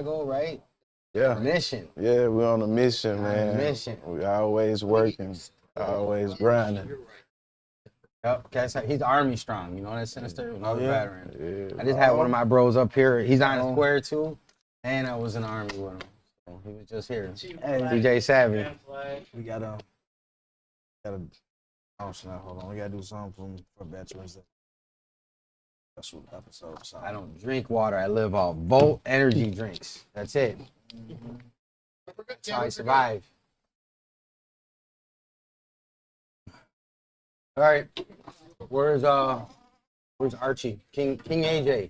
Chicago, right? Yeah. Mission. Yeah, we're on a mission, man. On a mission. We always working, always grinding. Yep, he's Army strong. You know that Sinister? Another veteran. Yeah. I just had one of my bros up here. He's on a square too, and I was in the Army with him. So he was just here. Hey, DJ Savvy. We gotta. Oh snap! Hold on. We gotta do something for Veterans Day. Special episode. So. I don't drink water. I live off Volt energy drinks. That's it. That's how I survive. All right. Where's Archie? King AJ.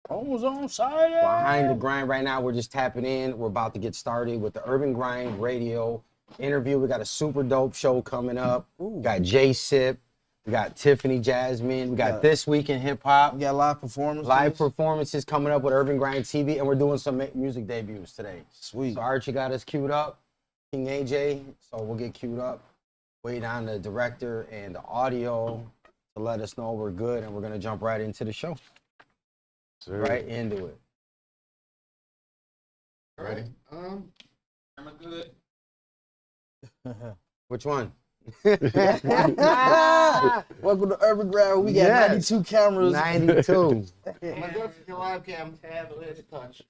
Almost on side. Behind the grind right now. We're just tapping in. We're about to get started with the Urban Grind Radio interview. We got a super dope show coming up. We got J Sip. We got Tiffany Jasmine. We got This Week in Hip Hop. We got live performances. Live performances coming up with UrbanGrindTV, and we're doing some music debuts today. Sweet. So Archie got us queued up. King AJ. So we'll get queued up. Wait on the director and the audio to let us know we're good, and we're gonna jump right into the show. Sure. Right into it. Ready? Camera good. Which one? Welcome to Urban Grind. We got 92 cameras. 92. I'm gonna go for your live cam. Tab, let's touch.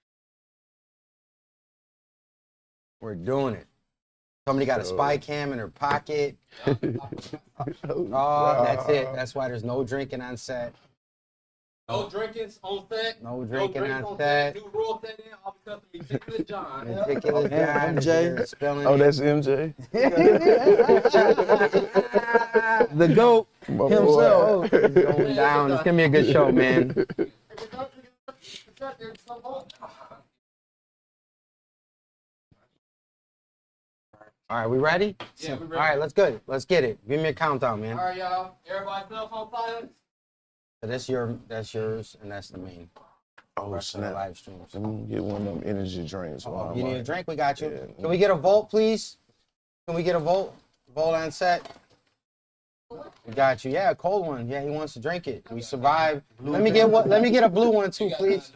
We're doing it. Somebody got a spy cam in her pocket. Oh, that's it. That's why there's no drinking on set. No drinking on set. No drinking on set. New rule set in, all because of Meticulous John. Meticulous John. MJ. Spelling Oh, it. that's MJ. The GOAT My himself. boy. It's going down. It's gonna be a good show, man. All right, we ready? Yeah, we ready. All right, let's go. Let's get it. Give me a countdown, man. All right, y'all. Everybody cell phone silence. So that's yours, and that's the main. Oh, Rest of the snap. live streams. Let me get one of them energy drinks. Oh, you need a drink? We got you. Yeah. Can we get a Volt, please? Can we get a Volt? Volt on set. We got you. Yeah, a cold one. Yeah, he wants to drink it. We survived. Let me get a blue one too, please.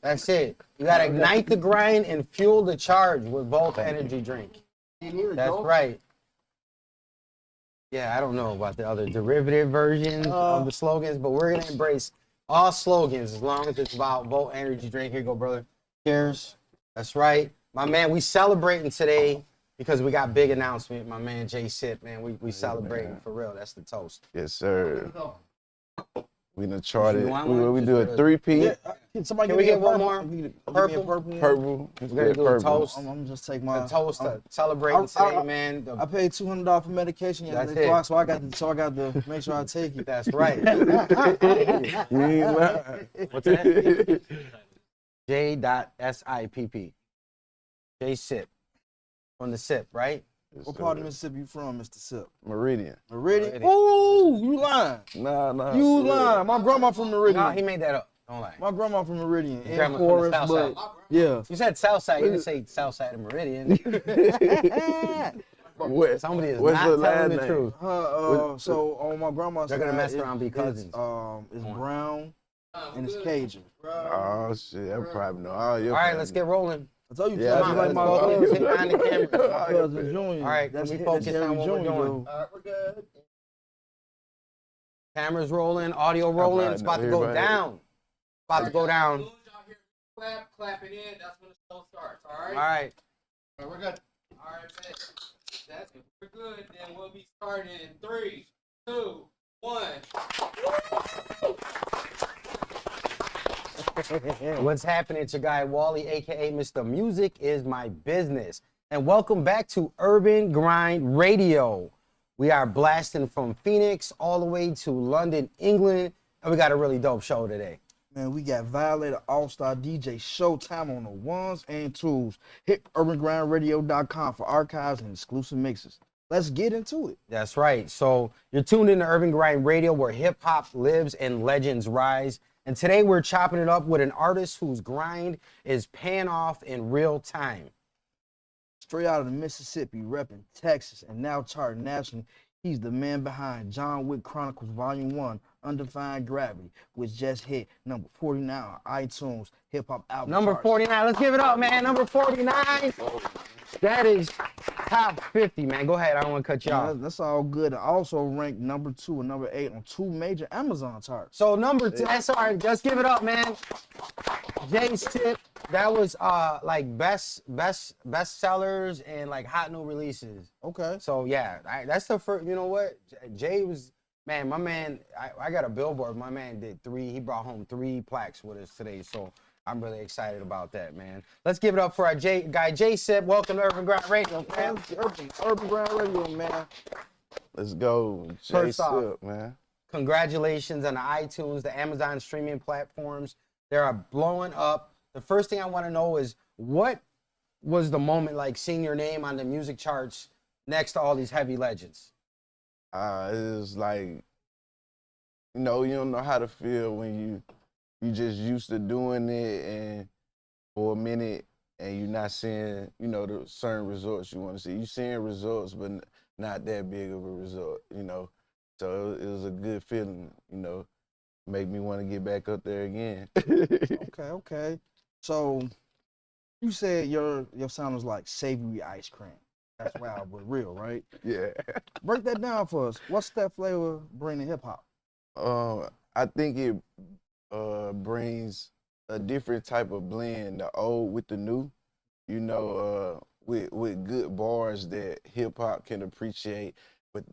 That's it. You gotta ignite the grind and fuel the charge with Volt energy drink. That's right. Yeah, I don't know about the other derivative versions of the slogans, but we're gonna embrace all slogans as long as it's about Volt energy drink. Here you go, brother. Cheers. That's right. My man, we celebrating today because we got big announcement. My man J Sip, man, we celebrating for real. That's the toast. Yes, sir. We done charted. You want one? We Just do a for the- 3P. Yeah, somebody Can give we me get a one purple? more? Give me a Purple? purple. Purple. We're gonna do a toast. I'm gonna just take my A toast to I- celebrating today, man. I paid $200 for medication That's yesterday, it. so I got to make sure I take it. That's right. You ain't lying. What's that? J.SIPP. J Sip. From the Sip, right? Yes, What sir. part of Mississippi you from, Mr. Sip? Meridian. Meridian? Meridian. Ooh, you lying. Nah. You lying. My grandma from Meridian. No, he made that up. Don't lie. My grandma from Meridian. Your In grandma from the Forest, South but Side. yeah. You said Southside. You didn't say Southside of Meridian. What? Somebody is What's not the telling last the name? truth. So on my grandma's They're gonna side, mess around and be cousins. It's Brown and it's Cajun. Oh shit, I probably know all your. All right, let's get rolling. I told you, Yeah, cousin, Come on, like my let's cousin. focus. Hit on the camera. My cousin Junior. All right, can we focus Harry on what we're Junior, doing? though. All right, we're good. Cameras rolling, audio rolling. It's about to go Everybody- down. About to go As down. soon as y'all hear clap it in. That's when the show starts. All All right. right. All right, we're good. All right, bet. That's we're good. Then we'll be starting in 3, 2, 1. What's happening? It's your guy Wally, aka Mr. Music is My Business. And welcome back to Urban Grind Radio. We are blasting from Phoenix all the way to London, England, and we got a really dope show today. Man, we got Violator All-Star DJ Showtime on the ones and twos. Hit UrbanGrindRadio.com for archives and exclusive mixes. Let's get into it. That's right. So you're tuned in to Urban Grind Radio, where hip hop lives and legends rise. And today we're chopping it up with an artist whose grind is paying off in real time. Straight out of the Mississippi, repping Texas, and now charting nationally, he's the man behind John Wick Chronicles Volume 1, Undefined Gravity, which just hit number 49 on iTunes hip hop album Number charts. 49. Let's give it up, man. Number 49. That is top 50, man. Go ahead. I don't want to cut you Yeah, off. that's all good. It also ranked number 2 and number 8 on 2 major Amazon charts. So number 10. That's all right. Let's give it up, man. Jay's tip. That was like best sellers and like hot new releases. Okay. So yeah, that's the first. You know what? Jay was, man. My man. I got a billboard. My man did 3. He brought home 3 plaques with us today. So I'm really excited about that, man. Let's give it up for our guy Jay Sip. Welcome to Urban Grind Radio, man. Urban Grind Radio, man. Let's go. First off, Sip, man. Congratulations on the iTunes, the Amazon streaming platforms. They are blowing up. The first thing I want to know is what was the moment like seeing your name on the music charts next to all these heavy legends? It was like, you know, you don't know how to feel when you just used to doing it and for a minute and you're not seeing, you know, the certain results you want to see. You seeing results, but not that big of a result, you know. So it was a good feeling, you know, make me want to get back up there again. Okay. So you said your sound was like savory ice cream. That's wild, but real, right? Yeah. Break that down for us. What's that flavor bring to hip hop? I think it brings a different type of blend, the old with the new, you know, with good bars that hip hop can appreciate, but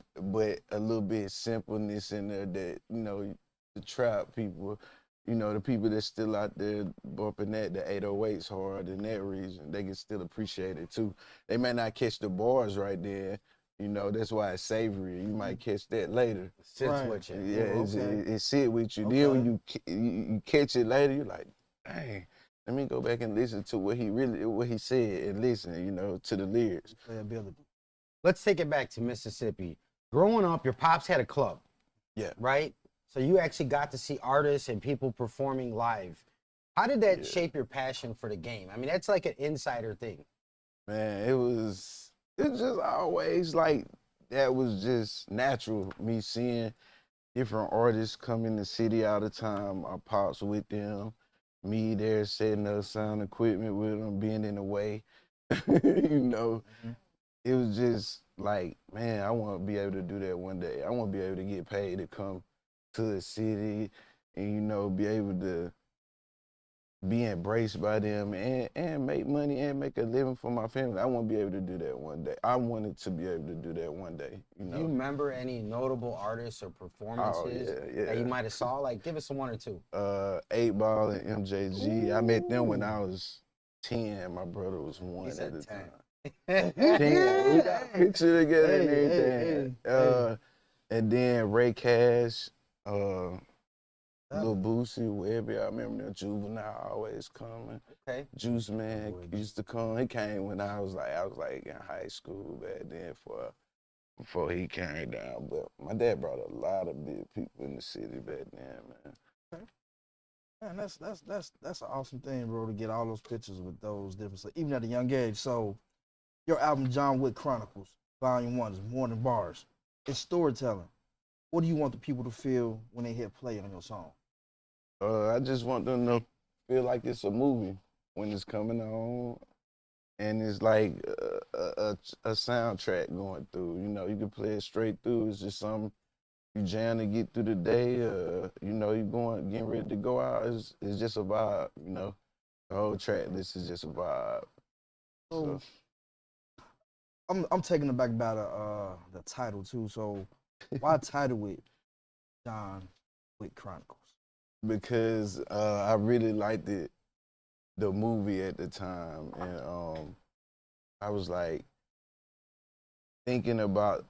a little bit simpleness in there that, you know, the trap people, you know, the people that's still out there bumping the 808s hard in that region, they can still appreciate it too. They may not catch the bars right there, you know, that's why it's savory. You might catch that later. Sits with you. Yeah, it sit with you. Okay. Then when you catch it later, you're like, dang, let me go back and listen to what he said and listen, you know, to the lyrics. Playability. Let's take it back to Mississippi. Growing up, your pops had a club. Yeah. Right? So you actually got to see artists and people performing live. How did that shape your passion for the game? I mean, that's like an insider thing. Man, it's just always like, that was just natural, me seeing different artists come in the city all the time. My pops with them, me there setting up sound equipment with them, being in the way, you know. It was just like, man, I want to be able to do that one day. I want to be able to get paid to come to the city and, you know, be able to be embraced by them and make money and make a living for my family. I want to be able to do that one day. I wanted to be able to do that one day, you know. Do you remember any notable artists or performances that you might have saw? Like, give us one or two. 8 Ball and MJG. I met them when I was 10. My brother was 1 He said at the 10. time. 10. We got a picture together and everything. And then Ray Cash, Lil Boosie, Webby. I remember them. Juvenile always coming. Okay. Juice Man used to come. He came when I was like in high school back then before he came down. But my dad brought a lot of big people in the city back then, man. Man, that's an awesome thing, bro, to get all those pictures with those different, even at a young age. So your album, John Wick Chronicles, Volume 1, is more than bars. It's storytelling. What do you want the people to feel when they hit play on your song? I just want them to feel like it's a movie when it's coming on, and it's like a soundtrack going through. You know, you can play it straight through. It's just something you jam to get through the day. You know, getting ready to go out. It's just a vibe. You know, the whole track list is just a vibe. So I'm taken aback by the title too. So why title it John Wick Chronicles? Because I really liked the movie at the time, and I was like thinking about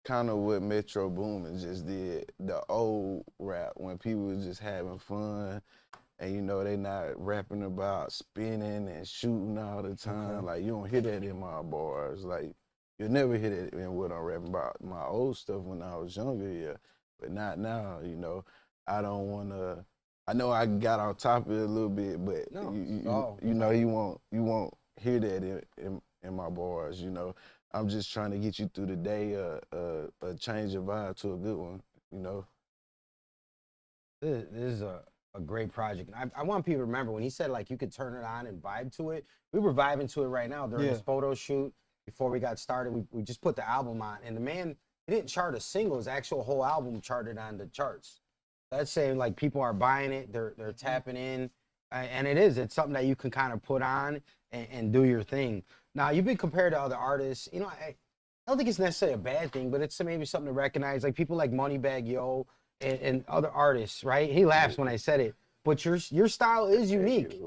kind of what Metro Boomin just did, the old rap, when people was just having fun, and you know they not rapping about spinning and shooting all the time. Okay. Like, you don't hear that in my bars. Like, you'll never hear that in what I'm rapping about. My old stuff when I was younger, yeah, but not now. You know, I don't want to. I know I got on top of it a little bit, but you know, you won't hear that in my bars. You know, I'm just trying to get you through the day, a change of vibe to a good one. You know. This is a great project. I want people to remember when he said like you could turn it on and vibe to it. We were vibing to it right now during this photo shoot. Before we got started, we just put the album on, and the man, he didn't chart a single. His actual whole album charted on the charts. That's saying like people are buying it, they're tapping in, and it's something that you can kind of put on and do your thing. Now you've been compared to other artists. You know, I don't think it's necessarily a bad thing, but it's maybe something to recognize. Like people like Moneybagg Yo and other artists, right? He laughs when I said it, but your style is unique.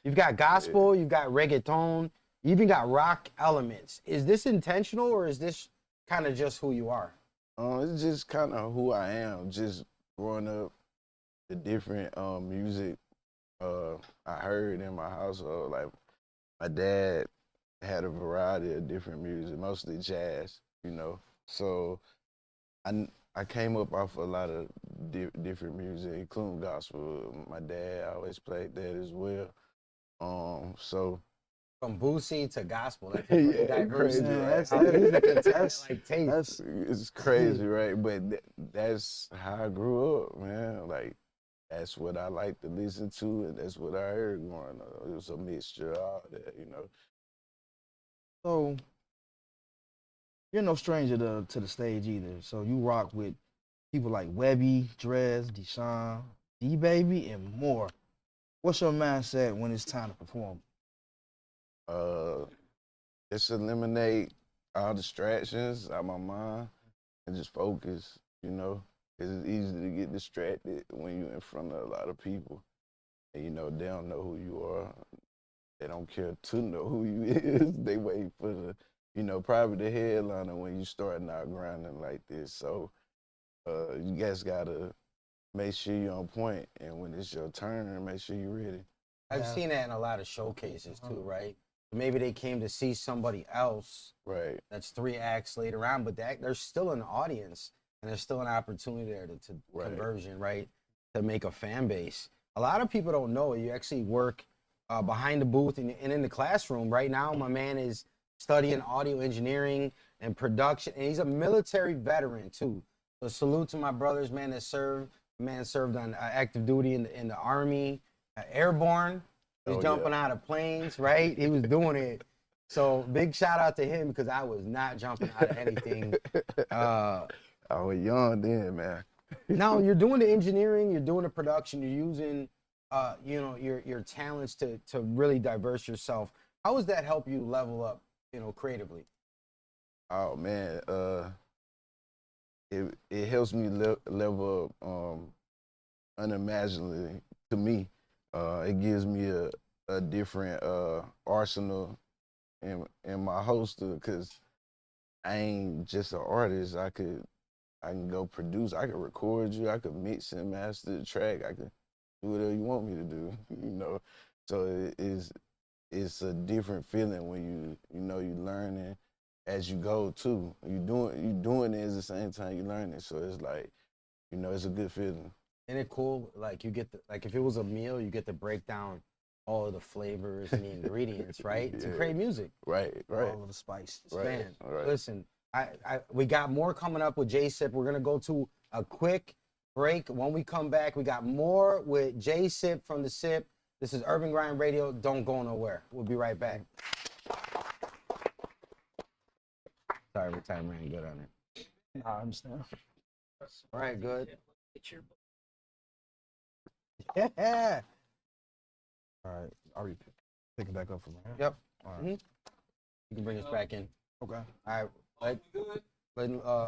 You've got gospel, you've got reggaeton, you even got rock elements. Is this intentional or is this kind of just who you are? It's just kind of who I am. Just growing up, the different music I heard in my household. Like my dad had a variety of different music, mostly jazz, you know. So I came up off a lot of different music, including gospel. My dad always played that as well. So from Boosie to gospel, that's yeah, diverse. Crazy. It's crazy, right? But that's how I grew up, man. Like that's what I like to listen to, and that's what I heard growing up. It was a mixture of all that, you know. So you're no stranger to the stage either. So you rock with people like Webby, Drez, Deshaun, D-Baby, and more. What's your mindset when it's time to perform? Just eliminate all distractions out of my mind and just focus, you know. 'Cause it's easy to get distracted when you're in front of a lot of people. And, you know, they don't know who you are. They don't care to know who you is. They wait for the, you know, probably the headliner when you starting out grinding like this. So you guys gotta make sure you're on point, and when it's your turn, make sure you're ready. I've seen that in a lot of showcases too, right? Maybe they came to see somebody else. Right. That's 3 acts later on, but there's still an audience and there's still an opportunity there to conversion, right? To make a fan base. A lot of people don't know you actually work behind the booth and in the classroom. Right now, my man is studying audio engineering and production, and he's a military veteran too. So salute to my brothers, man, that served. Man served on active duty in the Army, airborne. He's jumping out of planes, right? He was doing it. So big shout out to him because I was not jumping out of anything. I was young then, man. No, you're doing the engineering, you're doing the production, you're using, you know, your talents to really diverse yourself. How does that help you level up, you know, creatively? Oh man, it helps me level up unimaginably to me. It gives me a different arsenal in my holster because I ain't just an artist. I can go produce. I can record you. I can mix and master the track. I can do whatever you want me to do. You know, so it's a different feeling when you know you learning as you go too. You doing it at the same time you learning. So it's like, you know, it's a good feeling. Isn't it cool? Like you get if it was a meal, you get to break down all of the flavors and the ingredients, right? Yeah. To create music. Right. All of the spices. Right. Man, listen, we got more coming up with J-Sip. We're gonna go to a quick break. When we come back, we got more with J-Sip from the Sip. This is Urban Grind Radio. Don't go nowhere. We'll be right back. Sorry, my time ran good on it. I understand. All right, good. Yeah. All right. Are we picking back up from here? Yep. All right. You can bring us back in. Okay. All right.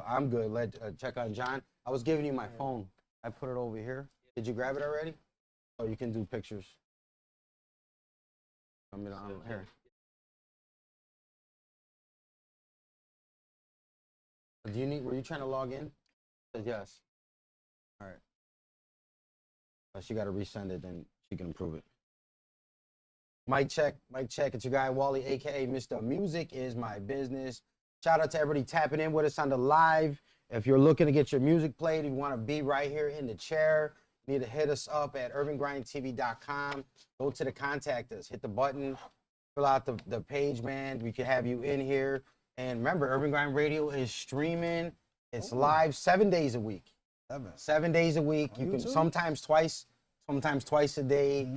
I'm good. Check on John. I was giving you my phone. I put it over here. Did you grab it already? Oh, you can do pictures. I'm here. Were you trying to log in? Says yes. All right. She got to resend it, then she can approve it. Mic check. It's your guy, Wally, a.k.a. Mr. Music is My Business. Shout out to everybody tapping in with us on the live. If you're looking to get your music played, if you want to be right here in the chair, you need to hit us up at UrbanGrindTV.com. Go to the contact us. Hit the button. Fill out the page, man. We can have you in here. And remember, Urban Grind Radio is streaming. It's live 7 days a week. 7 days a week. You can too. sometimes twice a day.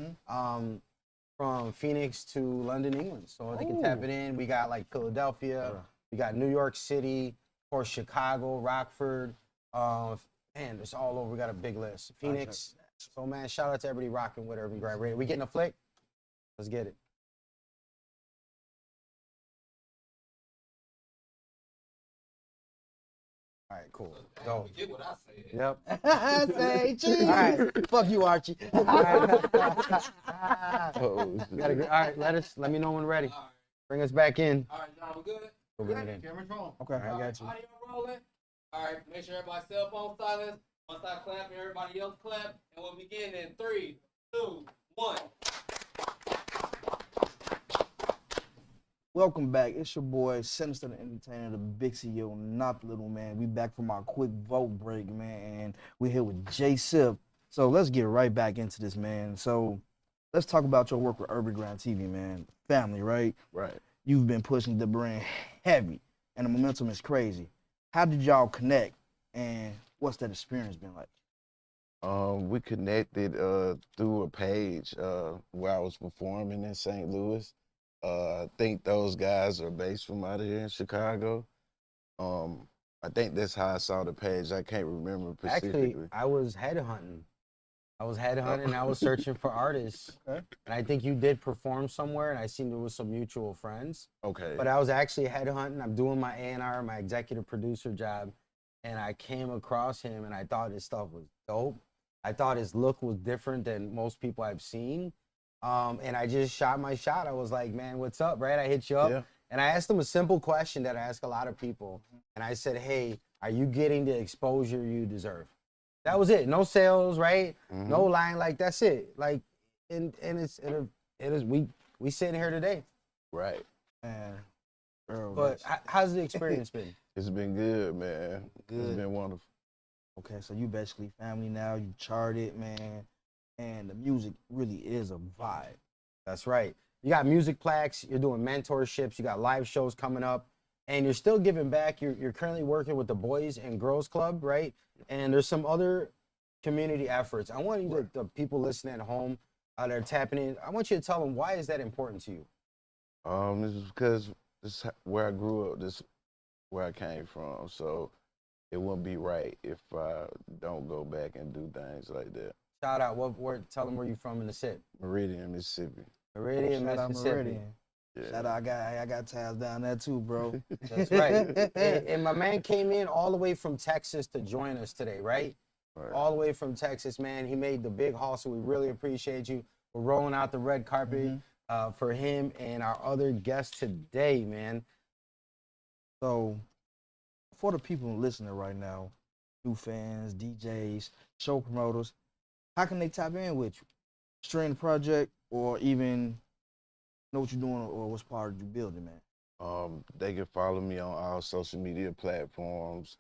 From Phoenix to London, England. So they can tap it in. We got like Philadelphia, we got New York City, of course Chicago, Rockford. Man, it's all over. We got a big list. Phoenix. So man, shout out to everybody rocking with Urban Grind Radio. We getting a flick? Let's get it. All right, cool. Go. Get what I said. Yep. Say cheese. All right. Fuck you, Archie. All right. Oh, All right, let me know when ready. All right. Bring us back in. All right, John, we good? We'll bring it in. Camera's rolling. Okay, I got you. Audio rolling. All right, make sure everybody's cell phone silence. Once I clap, everybody else clap, and we'll begin in 3, 2, 1. Welcome back. It's your boy, Sinister the Entertainer, the big CEO, not the little man. We back from our quick vote break, man, and we're here with J Sip. So let's get right back into this, man. So let's talk about your work with UrbanGrindTV, man. Family, right? right. You've been pushing the brand heavy, and the momentum is crazy. How did y'all connect, and what's that experience been like? We connected through a page where I was performing in St. Louis. I think those guys are based from out here in Chicago. I think that's how I saw the page. I can't remember specifically. Actually, I was headhunting. I was searching for artists. Okay. And I think you did perform somewhere, and I seen there was some mutual friends. Okay. But I was actually headhunting. I'm doing my A&R, my executive producer job, and I came across him, and I thought his stuff was dope. I thought his look was different than most people I've seen. And I just shot my shot. I was like, man, what's up, right? I hit you up. Yeah. And I asked him a simple question that I ask a lot of people. And I said, hey, are you getting the exposure you deserve? That was it. No sales, right? No line. Like, that's it. Like, and we sitting here today. Right. Man, bro, But how's the experience been? It's been good, man. It's Good. been wonderful. okay, so you basically family now. You charted, man, and the music really is a vibe. That's right. You got music plaques, you're doing mentorships, you got live shows coming up, and you're still giving back. You're currently working with the Boys and Girls Club, right? And there's some other community efforts. I want you to, the people listening at home that are tapping in, I want you to tell them, why is that important to you? This is because this is where I grew up. This is where I came from. So it wouldn't be right if I don't go back and do things like that. Shout out, tell them where you from in the city. Meridian, Mississippi. Meridian, Shout out Mississippi. Meridian. Yeah. Shout out, I got ties down there too, bro. That's right. and my man came in all the way from Texas to join us today, right? Right. All the way from Texas, man. He made the big haul, so we really appreciate you. We're rolling out the red carpet for him and our other guests today, man. So, for the people listening right now, new fans, DJs, show promoters, how can they tap in with you? Stream the project, or even know what you're doing, or what's part of you building, man? They can follow me on all social media platforms.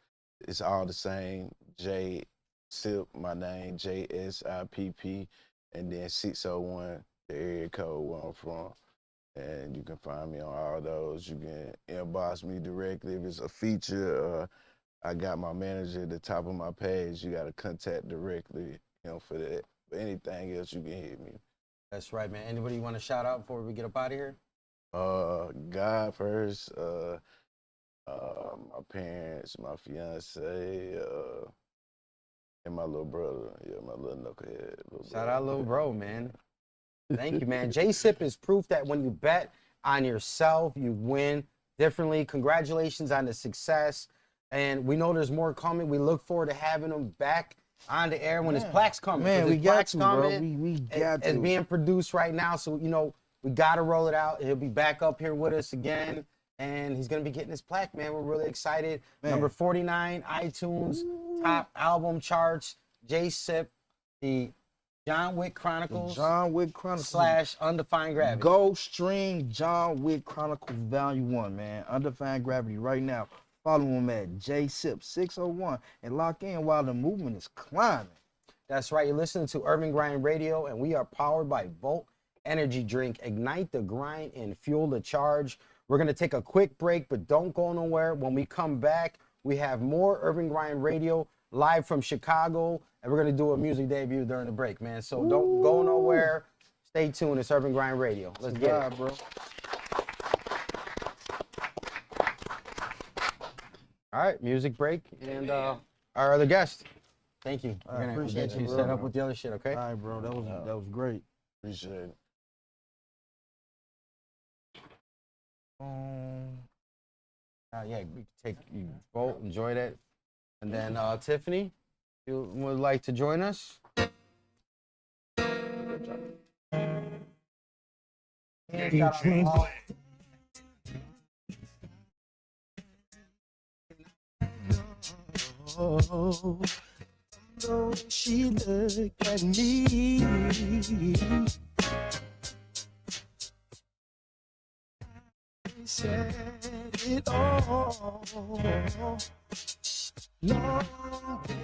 It's all the same. J Sip, my name, JSIPP, and then 601, the area code where I'm from. And you can find me on all those. You can inbox me directly if it's a feature. I got my manager at the top of my page. You got to contact directly for that. But anything else, you can hit me. That's right, man. Anybody you want to shout out before we get up out of here? God first, my parents, my fiance, and my little brother. Yeah, my little knucklehead. Shout out, little bro, man. Thank you, man. J-Sip is proof that when you bet on yourself, you win differently. Congratulations on the success. And we know there's more coming. We look forward to having him back on the air when his plaques coming. Man, we got to, bro. Coming. We got to. It's being produced right now, so, we got to roll it out. He'll be back up here with us again, and he's going to be getting his plaque, man. We're really excited. Man. Number 49, iTunes, top album charts, J-Sip, the John Wick Chronicles John Wick Chronicles / Undefined Gravity. Go stream John Wick Chronicles Volume 1, man. Undefined Gravity right now. Follow him at JSip601 and lock in while the movement is climbing. That's right. You're listening to Urban Grind Radio, and we are powered by Volt Energy Drink. Ignite the grind and fuel the charge. We're going to take a quick break, but don't go nowhere. When we come back, we have more Urban Grind Radio live from Chicago, and we're gonna do a music debut during the break, man. So don't go nowhere. Stay tuned. It's Urban Grind Radio. Let's get it, bro. All right, music break, and our other guest. Thank you. I We're gonna appreciate get you, you bro. set up with the other shit, okay? All right, bro. That was great. Appreciate it. Yeah, we can you vote, enjoy that, and then Tiffany, you would like to join us? Oh, she looked at me. Said it all. Long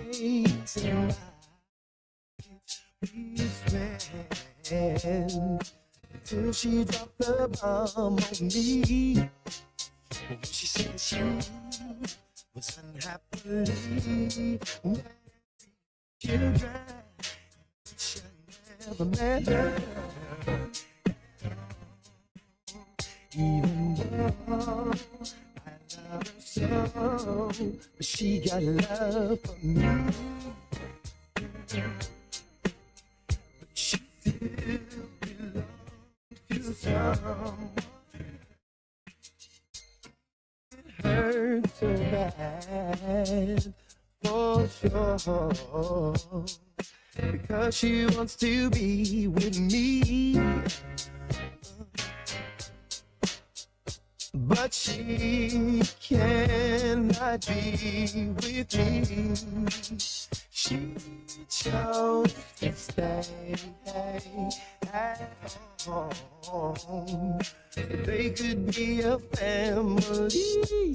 days and nights we spent till she dropped the bomb on me. When she said she was unhappily married, children, she never met her. Even though I love her so, but she got love for me. But she still belongs to someone. It hurts so bad, for sure, because she wants to be with me. But she cannot be with me. She chose to stay at home. They could be a family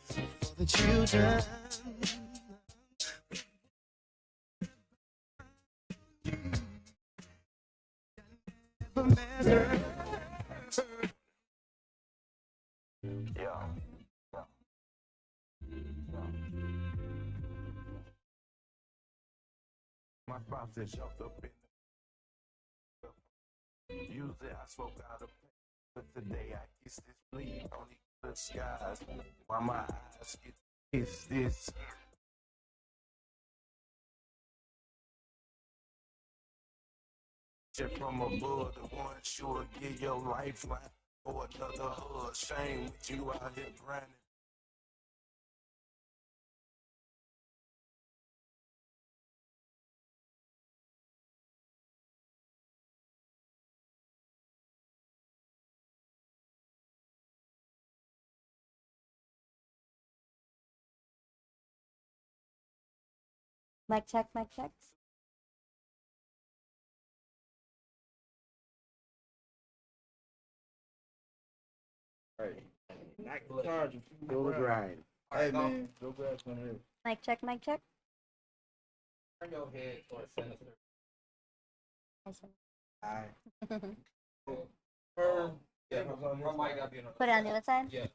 for the children. Never met her. My spouse is shoved up in the usually I smoke out of pain, but today I kiss this bleed on the good skies. While my eyes get this. Just from above, the one sure get your lifeline for another hug. Shame with you out here grinding. Mic check, mic check. Feel the grind. Hey, man. Go grab some of this. Mic check, mic check. Turn your head towards sinister. Yeah, her mic gotta be on her. Put it on the other side. Yeah.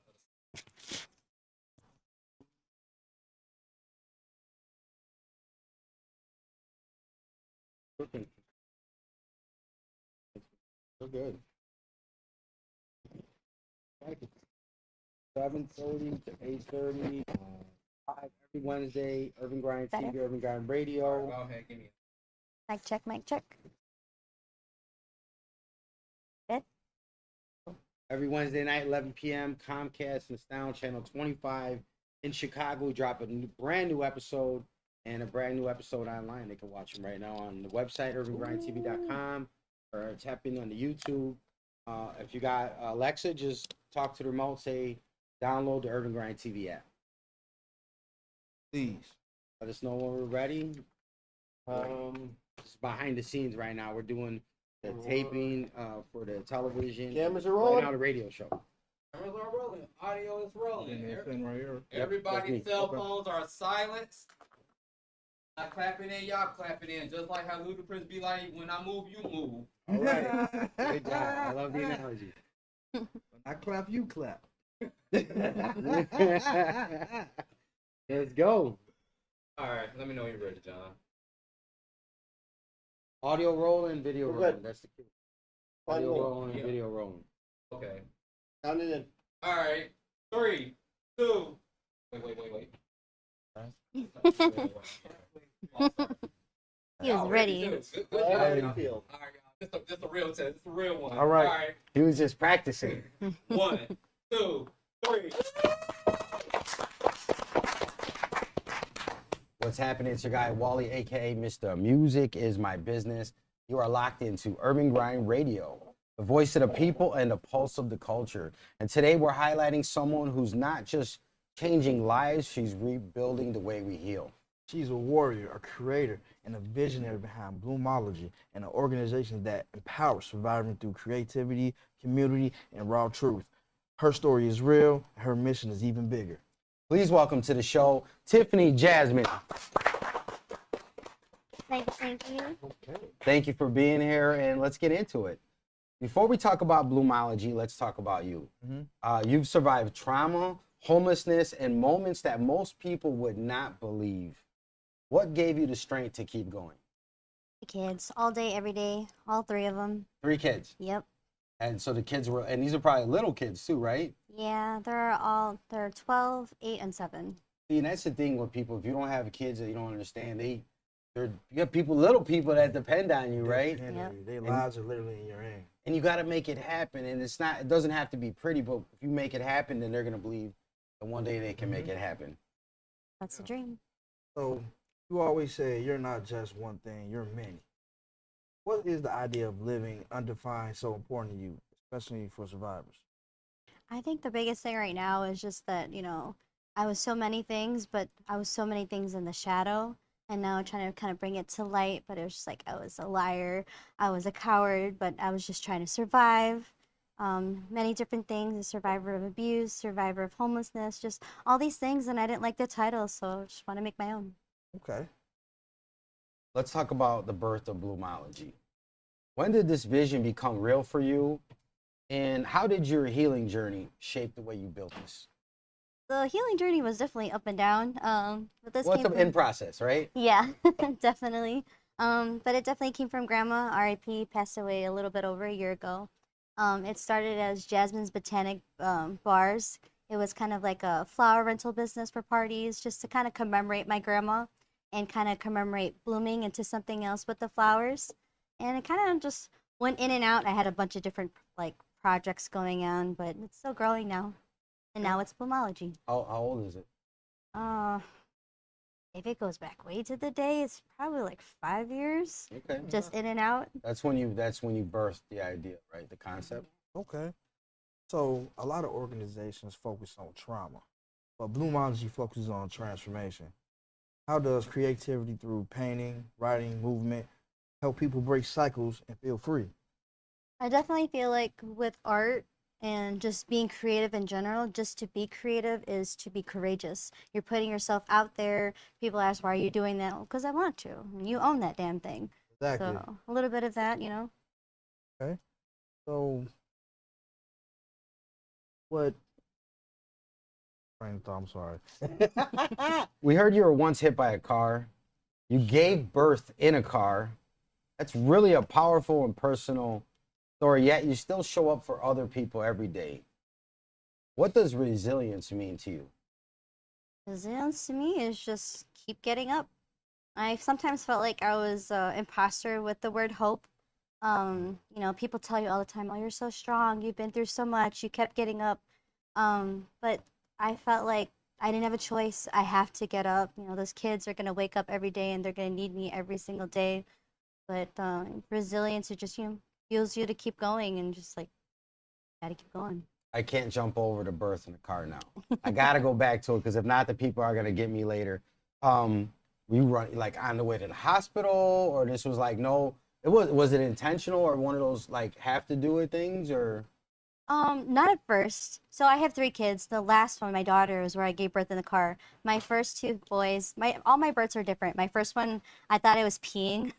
So good. 7:30 to 8:30. Every Wednesday, Urban Grind TV, Better. Urban Grind Radio. Go ahead, give me it. Mic check, mic check. Good. Every Wednesday night, 11 p.m., Comcast and Sound Channel 25 in Chicago. We drop a brand new episode and a brand new episode online. They can watch them right now on the website, UrbanGrindTV.com, or tap in on the YouTube. If you got Alexa, just talk to the remote, say, download the Urban Grind TV app. Please. Let us know when we're ready. It's behind the scenes right now. We're doing the taping for the television. Cameras are Right rolling. now, the radio show. Cameras are rolling. Audio is rolling. This thing right here. Everybody's that's me. cell Okay. phones are silenced. I clapping in, y'all clapping in. Just like how Ludacris be like, when I move, you move. All right. Good job. I love the analogy. When I clap, you clap. Let's go. All right, let me know when you're ready, John. Audio rolling, video We're rolling. good. That's the key. Fine Audio me. rolling, Yeah. video rolling. Okay. Count it in. All right. 3, 2. Wait. He was ready. Good Whatever job, you y'all. feel. All right, y'all. This a real test. This a real one. All right. All right. He was just practicing. 1, 2, 3. What's happening? It's your guy Wally, aka Mr. Music is My Business. You are locked into Urban Grind Radio, the voice of the people and the pulse of the culture. And today we're highlighting someone who's not just changing lives, she's rebuilding the way we heal. She's a warrior, a creator, and a visionary behind Bloomology, and an organization that empowers survivors through creativity, community, and raw truth. Her story is real, and her mission is even bigger. Please welcome to the show, Tiffany Jasmine. Thank you. Thank you for being here, and let's get into it. Before we talk about Bloomology, let's talk about you. You've survived trauma, homelessness, and moments that most people would not believe. What gave you the strength to keep going? The kids, all day, every day, all 3 of them. 3 kids. Yep. And so the kids were, and these are probably little kids too, right? Yeah, they're 12, 8, and 7. See, and that's the thing with people. If you don't have kids that you don't understand, you got people, little people that depend on you, right? Yep. Their lives are literally in your hand. And you got to make it happen. And it doesn't have to be pretty, but if you make it happen, then they're going to believe that one day they can make it happen. That's the dream. So you always say you're not just one thing, you're many. What is the idea of living undefined so important to you, especially for survivors? I think the biggest thing right now is just that, I was so many things, but I was so many things in the shadow. And now I'm trying to kind of bring it to light, but it was just like I was a liar, I was a coward, but I was just trying to survive. Many different things, a survivor of abuse, survivor of homelessness, just all these things, and I didn't like the title, so I just want to make my own. Okay. Let's talk about the birth of Bloomology. When did this vision become real for you? And how did your healing journey shape the way you built this? The healing journey was definitely up and down. But this Well, it's came in from, process, right? yeah, definitely. But it definitely came from Grandma. R.I.P. passed away a little bit over a year ago. It started as Jasmine's Botanic Bars. It was kind of like a flower rental business for parties, just to kind of commemorate my grandma and kind of commemorate blooming into something else with the flowers. And it kind of just went in and out. I had a bunch of different projects going on, but it's still growing now. And now it's Bloomology. How old is it? If it goes back way to the day, it's probably like 5 years, Okay. just in and out. That's when you birthed the idea, right? The concept. Okay. So a lot of organizations focus on trauma, but Bloomology focuses on transformation. How does creativity through painting, writing, movement help people break cycles and feel free? I definitely feel like with art and just being creative in general, just to be creative is to be courageous. You're putting yourself out there. People ask, why are you doing that? Because I want to. You own that damn thing. Exactly. So a little bit of that, Okay. So what? Train of thought, I'm sorry. We heard you were once hit by a car. You gave birth in a car. That's really a powerful and personal story, yet you still show up for other people every day. What does resilience mean to you? Resilience to me is just keep getting up. I sometimes felt like I was an imposter with the word hope. People tell you all the time, oh, you're so strong, you've been through so much, you kept getting up. But I felt like I didn't have a choice. I have to get up. Those kids are going to wake up every day and they're going to need me every single day. But resilience is just, fuels you to keep going and just gotta keep going. I can't jump over to birth in a car now. I gotta go back to it because if not, the people are gonna get me later. We run on the way to the hospital, or this was no. Was it intentional or one of those have to do it things or? Not at first. So I have 3 kids. The last one, my daughter, is where I gave birth in the car. My first 2 boys, all my births are different. My first one, I thought I was peeing.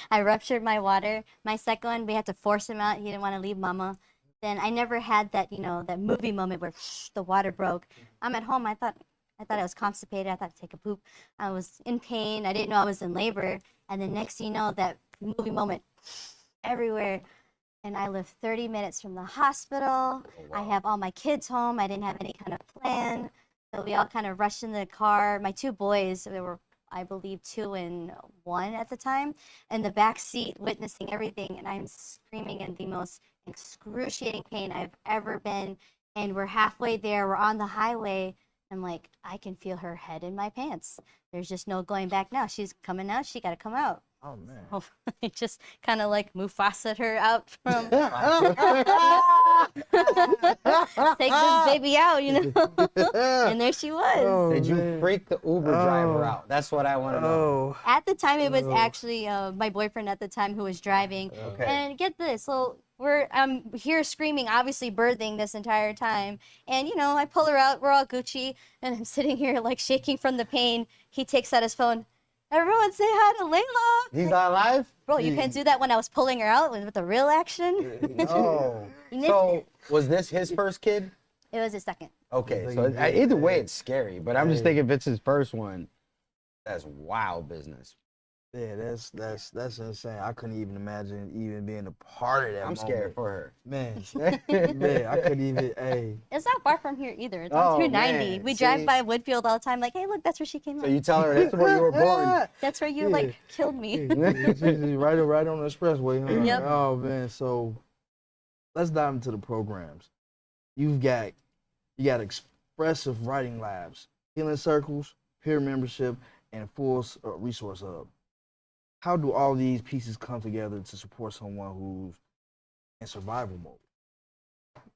I ruptured my water. My second one, we had to force him out. He didn't want to leave mama. Then I never had that, that movie moment where the water broke. I'm at home. I thought, I thought I was constipated. I thought I'd take a poop. I was in pain. I didn't know I was in labor. And then next thing you know, that movie moment everywhere. And I live 30 minutes from the hospital. I have all my kids home. I didn't have any kind of plan. So we all kind of rushed in the car. My two boys, they were, I believe, 2 and 1 at the time, in the back seat witnessing everything. And I'm screaming in the most excruciating pain I've ever been. And we're halfway there. We're on the highway. I'm like, I can feel her head in my pants. There's just no going back now. She's coming out. She got to come out. Oh man. Oh, I just kind of like Mufasa'd her out from take this baby out, you know. And there she was. Oh, Did you man. freak the Uber driver Oh. out? That's what I want to know. Oh. At the time, it was Oh. actually my boyfriend at the time who was driving. Okay. And get this, so I'm here screaming, obviously birthing this entire time. And you know, I pull her out. We're all Gucci, and I'm sitting here like shaking from the pain. He takes out his phone. Everyone say hi to Layla. He's not alive? Bro, you can't do that when I was pulling her out with the real action. No. You missed So, it. was this his first kid? It was his second. Okay, Like, so yeah, either way, it's scary. But I'm just Hey. thinking if it's his first one, that's wild business. Yeah, that's insane. I couldn't even imagine even being a part of that. I'm moment. scared for her. Man, man, I couldn't even. Hey, It's not far from here either. It's Oh, on 290. man, We see? drive by Woodfield all the time. Like, hey, look, that's where she came So out. you tell her that's where you were born. That's where you Yeah. like killed me. right on the expressway, huh? Yep. Oh man, so let's dive into the programs. You got expressive writing labs, healing circles, peer membership, and a full resource hub. How do all these pieces come together to support someone who's in survival mode?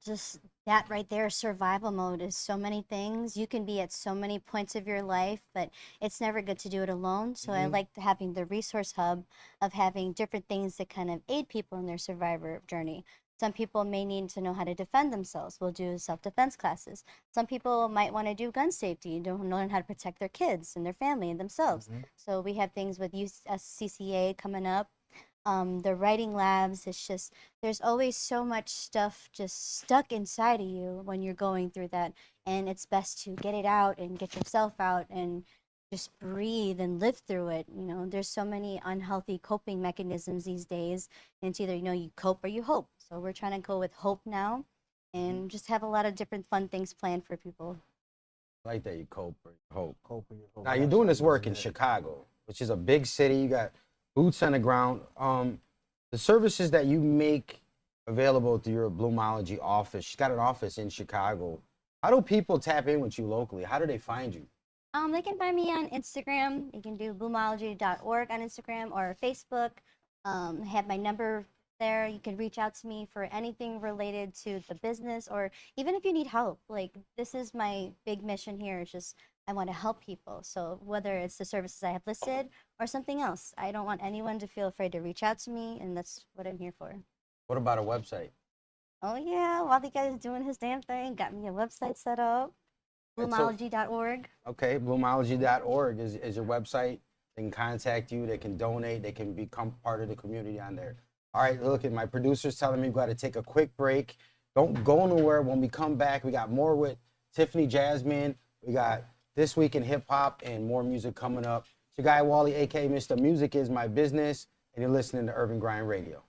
Just that right there, survival mode is so many things. You can be at so many points of your life, but it's never good to do it alone. So I like having the resource hub of having different things that kind of aid people in their survivor journey. Some people may need to know how to defend themselves. We'll do self-defense classes. Some people might want to do gun safety and don't learn how to protect their kids and their family and themselves. So we have things with USCCA coming up. The writing labs, it's just, there's always so much stuff just stuck inside of you when you're going through that. And it's best to get it out and get yourself out and just breathe and live through it. You know, there's so many unhealthy coping mechanisms these days. And it's either, you know, you cope or you hope. So we're trying to go with hope now and just have a lot of different fun things planned for people. I like that you cope or hope. Coping, your Now you're doing this work in Chicago, which is a big city. You got boots on the ground. The services that you make available through your Bloomology office. She's got an office in Chicago. How do people tap in with you locally? How do they find you? They can find me on Instagram. You can do bloomology.org on Instagram or Facebook. I have my number there. You can reach out to me for anything related to the business, or even if you need help. Like, this is my big mission here. It's just I want to help people. So whether it's the services I have listed or something else, I don't want anyone to feel afraid to reach out to me, and that's what I'm here for. What about a website? Oh yeah, while the guy is doing his damn thing, got me a website set up. And so- Bloomology.org. Okay, bloomology.org is your website. They can contact you. They can donate. They can become part of the community on there. All right, look, at my producer's telling me we've got to take a quick break. Don't go nowhere. When we come back, we got more with Tiffany Jasmine. We got This Week in Hip Hop and more music coming up. It's your guy, Wally, a.k.a. Mr. Music is My Business, and you're listening to Urban Grind Radio.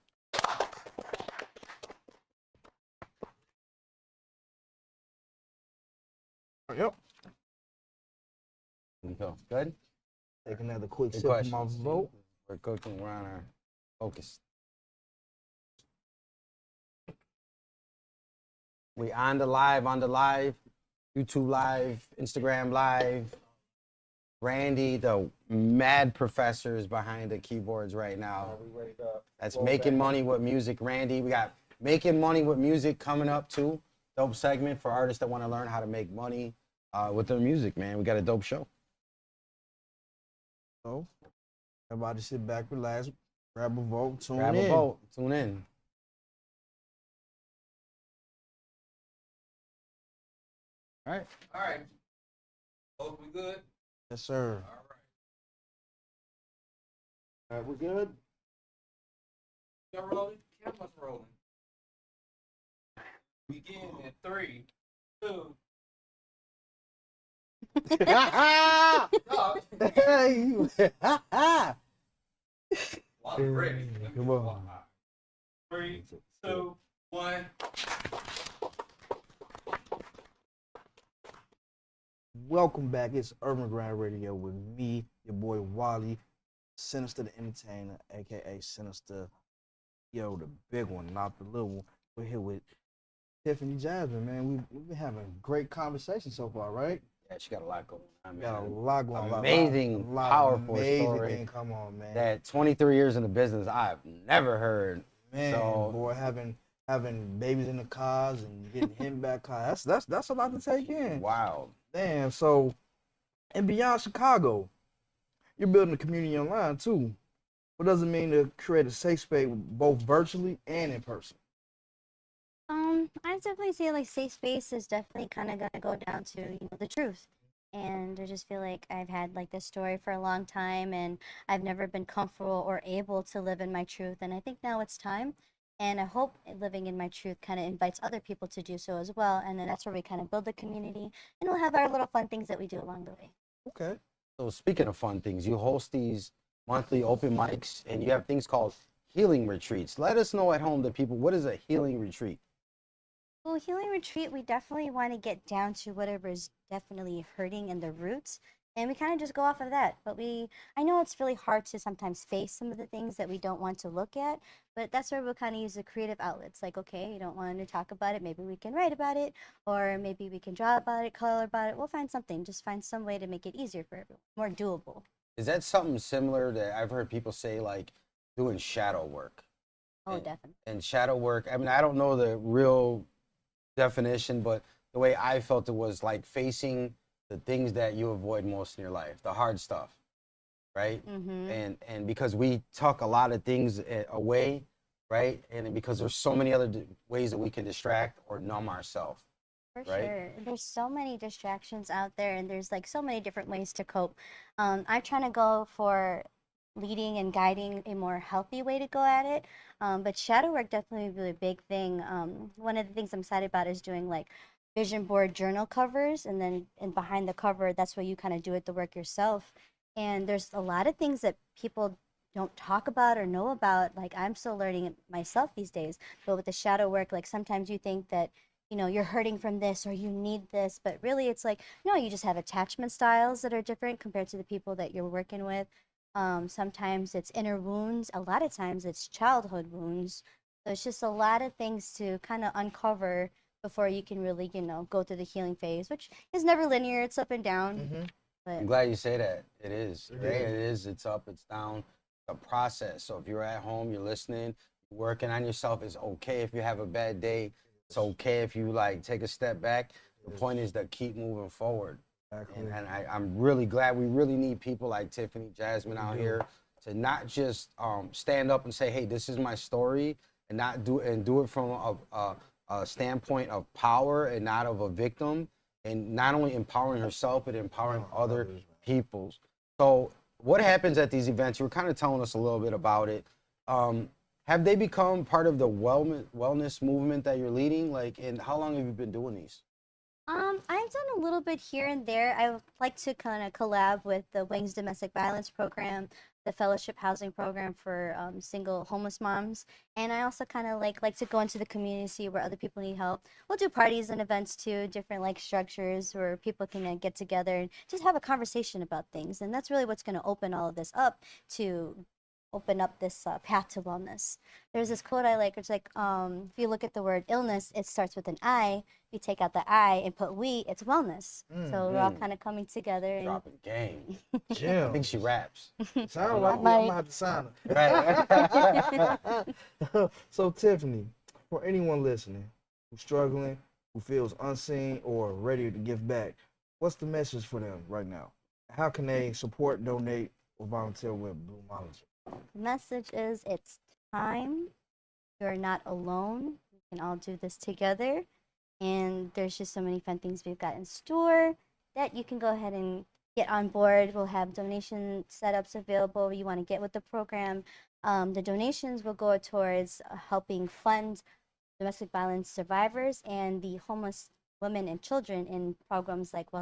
Yep. Here we go. Good? Take another quick Good sip question. from my vote. We're cooking. We're on our focus. We on the live, YouTube live, Instagram live. Randy, the mad professor, is behind the keyboards right now. That's Making Money with Music, Randy. We got Making Money with Music coming up too. Dope segment for artists that want to learn how to make money with their music, man. We got a dope show. So, everybody sit back, relax, grab a vote, tune Grab in. a vote. Tune in. All right. All right. Hope we good? Yes, sir. All right. All right, we good? Y'all rolling? Camera's rolling. Begin in 3, 2. Hey, Wally ready. come on. 3, 2, 1. Welcome back. It's Urban Grind Radio with me, your boy Wally, Sinister the Entertainer, aka Sinister, yo, the big one, not the little one. We're here with Tiffany Jasmine, man. We've been having a great conversation so far, right? Yeah, she got a lot going on. Got a Man. lot going on. Amazing, powerful amazing story. thing. Come on, man. That 23 years in the business, I've never heard. Man, So- boy, having babies in the cars and getting hit by cars. That's a lot to take in. Wow. Damn. So, and beyond Chicago, you're building a community online too. What does it mean to create a safe space both virtually and in person? I definitely say like safe space is definitely kind of gonna go down to the truth, and I just feel like I've had like this story for a long time, and I've never been comfortable or able to live in my truth, and I think now it's time, and I hope living in my truth kind of invites other people to do so as well, and then that's where we kind of build the community, and we'll have our little fun things that we do along the way. Okay. So speaking of fun things, you host these monthly open mics, and you have things called healing retreats. Let us know at home, the people, what is a healing retreat? Well, healing retreat, we definitely want to get down to whatever is definitely hurting in the roots, and we kind of just go off of that. But I know it's really hard to sometimes face some of the things that we don't want to look at, but that's where we'll kind of use the creative outlets. Like, okay, you don't want to talk about it, maybe we can write about it, or maybe we can draw about it, color about it. We'll find something, just find some way to make it easier for everyone, more doable. Is that something similar that I've heard people say, like doing shadow work? Oh, And- definitely. And shadow work, I mean, I don't know the real definition, but the way I felt it was like facing the things that you avoid most in your life, the hard stuff, right? Mm-hmm. And because we tuck a lot of things away, right? And because there's so many other ways that we can distract or numb ourselves. For right? sure. There's so many distractions out there, and there's like so many different ways to cope. I'm trying to go for leading and guiding a more healthy way to go at it. But shadow work definitely be a big thing. One of the things I'm excited about is doing like vision board journal covers, and then behind the cover, that's where you kind of do it the work yourself. And there's a lot of things that people don't talk about or know about. Like I'm still learning it myself these days. But with the shadow work, like sometimes you think that you're hurting from this or you need this, but really it's like, no, you just have attachment styles that are different compared to the people that you're working with. Sometimes it's inner wounds. A lot of times it's childhood wounds. So it's just a lot of things to kind of uncover before you can really, go through the healing phase, which is never linear. It's up and down. Mm-hmm. But I'm glad you say that. It is, It right? is. It is. It's up, it's down. It's a process. So if you're at home, you're listening, working on yourself, it's okay if you have a bad day. It's okay if you like take a step back. The point is to keep moving forward. Exactly. And I'm really glad. We really need people like Tiffany Jasmine out here to not just stand up and say, hey, this is my story, and not do it from a standpoint of power and not of a victim, and not only empowering herself, but empowering other people. So what happens at these events? You were kind of telling us a little bit about it. Have they become part of the wellness movement that you're leading? Like, and how long have you been doing these? I've done a little bit here and there. I would like to kind of collab with the Wings Domestic Violence Program, the Fellowship Housing Program for single homeless moms, and I also kind of like to go into the community, see where other people need help. We'll do parties and events too, different like structures where people can get together and just have a conversation about things, and that's really what's going to open all of this up to open up this path to wellness. There's this quote I like. It's like, if you look at the word illness, it starts with an I. You take out the I and put we, it's wellness. So we're all kind of coming together. And Dropping game. I Jim. think she raps. Sound like I'm gonna have to sign Right. her. So Tiffany, for anyone listening who's struggling, who feels unseen or ready to give back, what's the message for them right now? How can they support, donate, or volunteer with Bloomology? The message is it's time. You're not alone. We can all do this together. And there's just so many fun things we've got in store that you can go ahead and get on board. We'll have donation setups available. You want to get with the program. The donations will go towards helping fund domestic violence survivors and the homeless women and children in programs like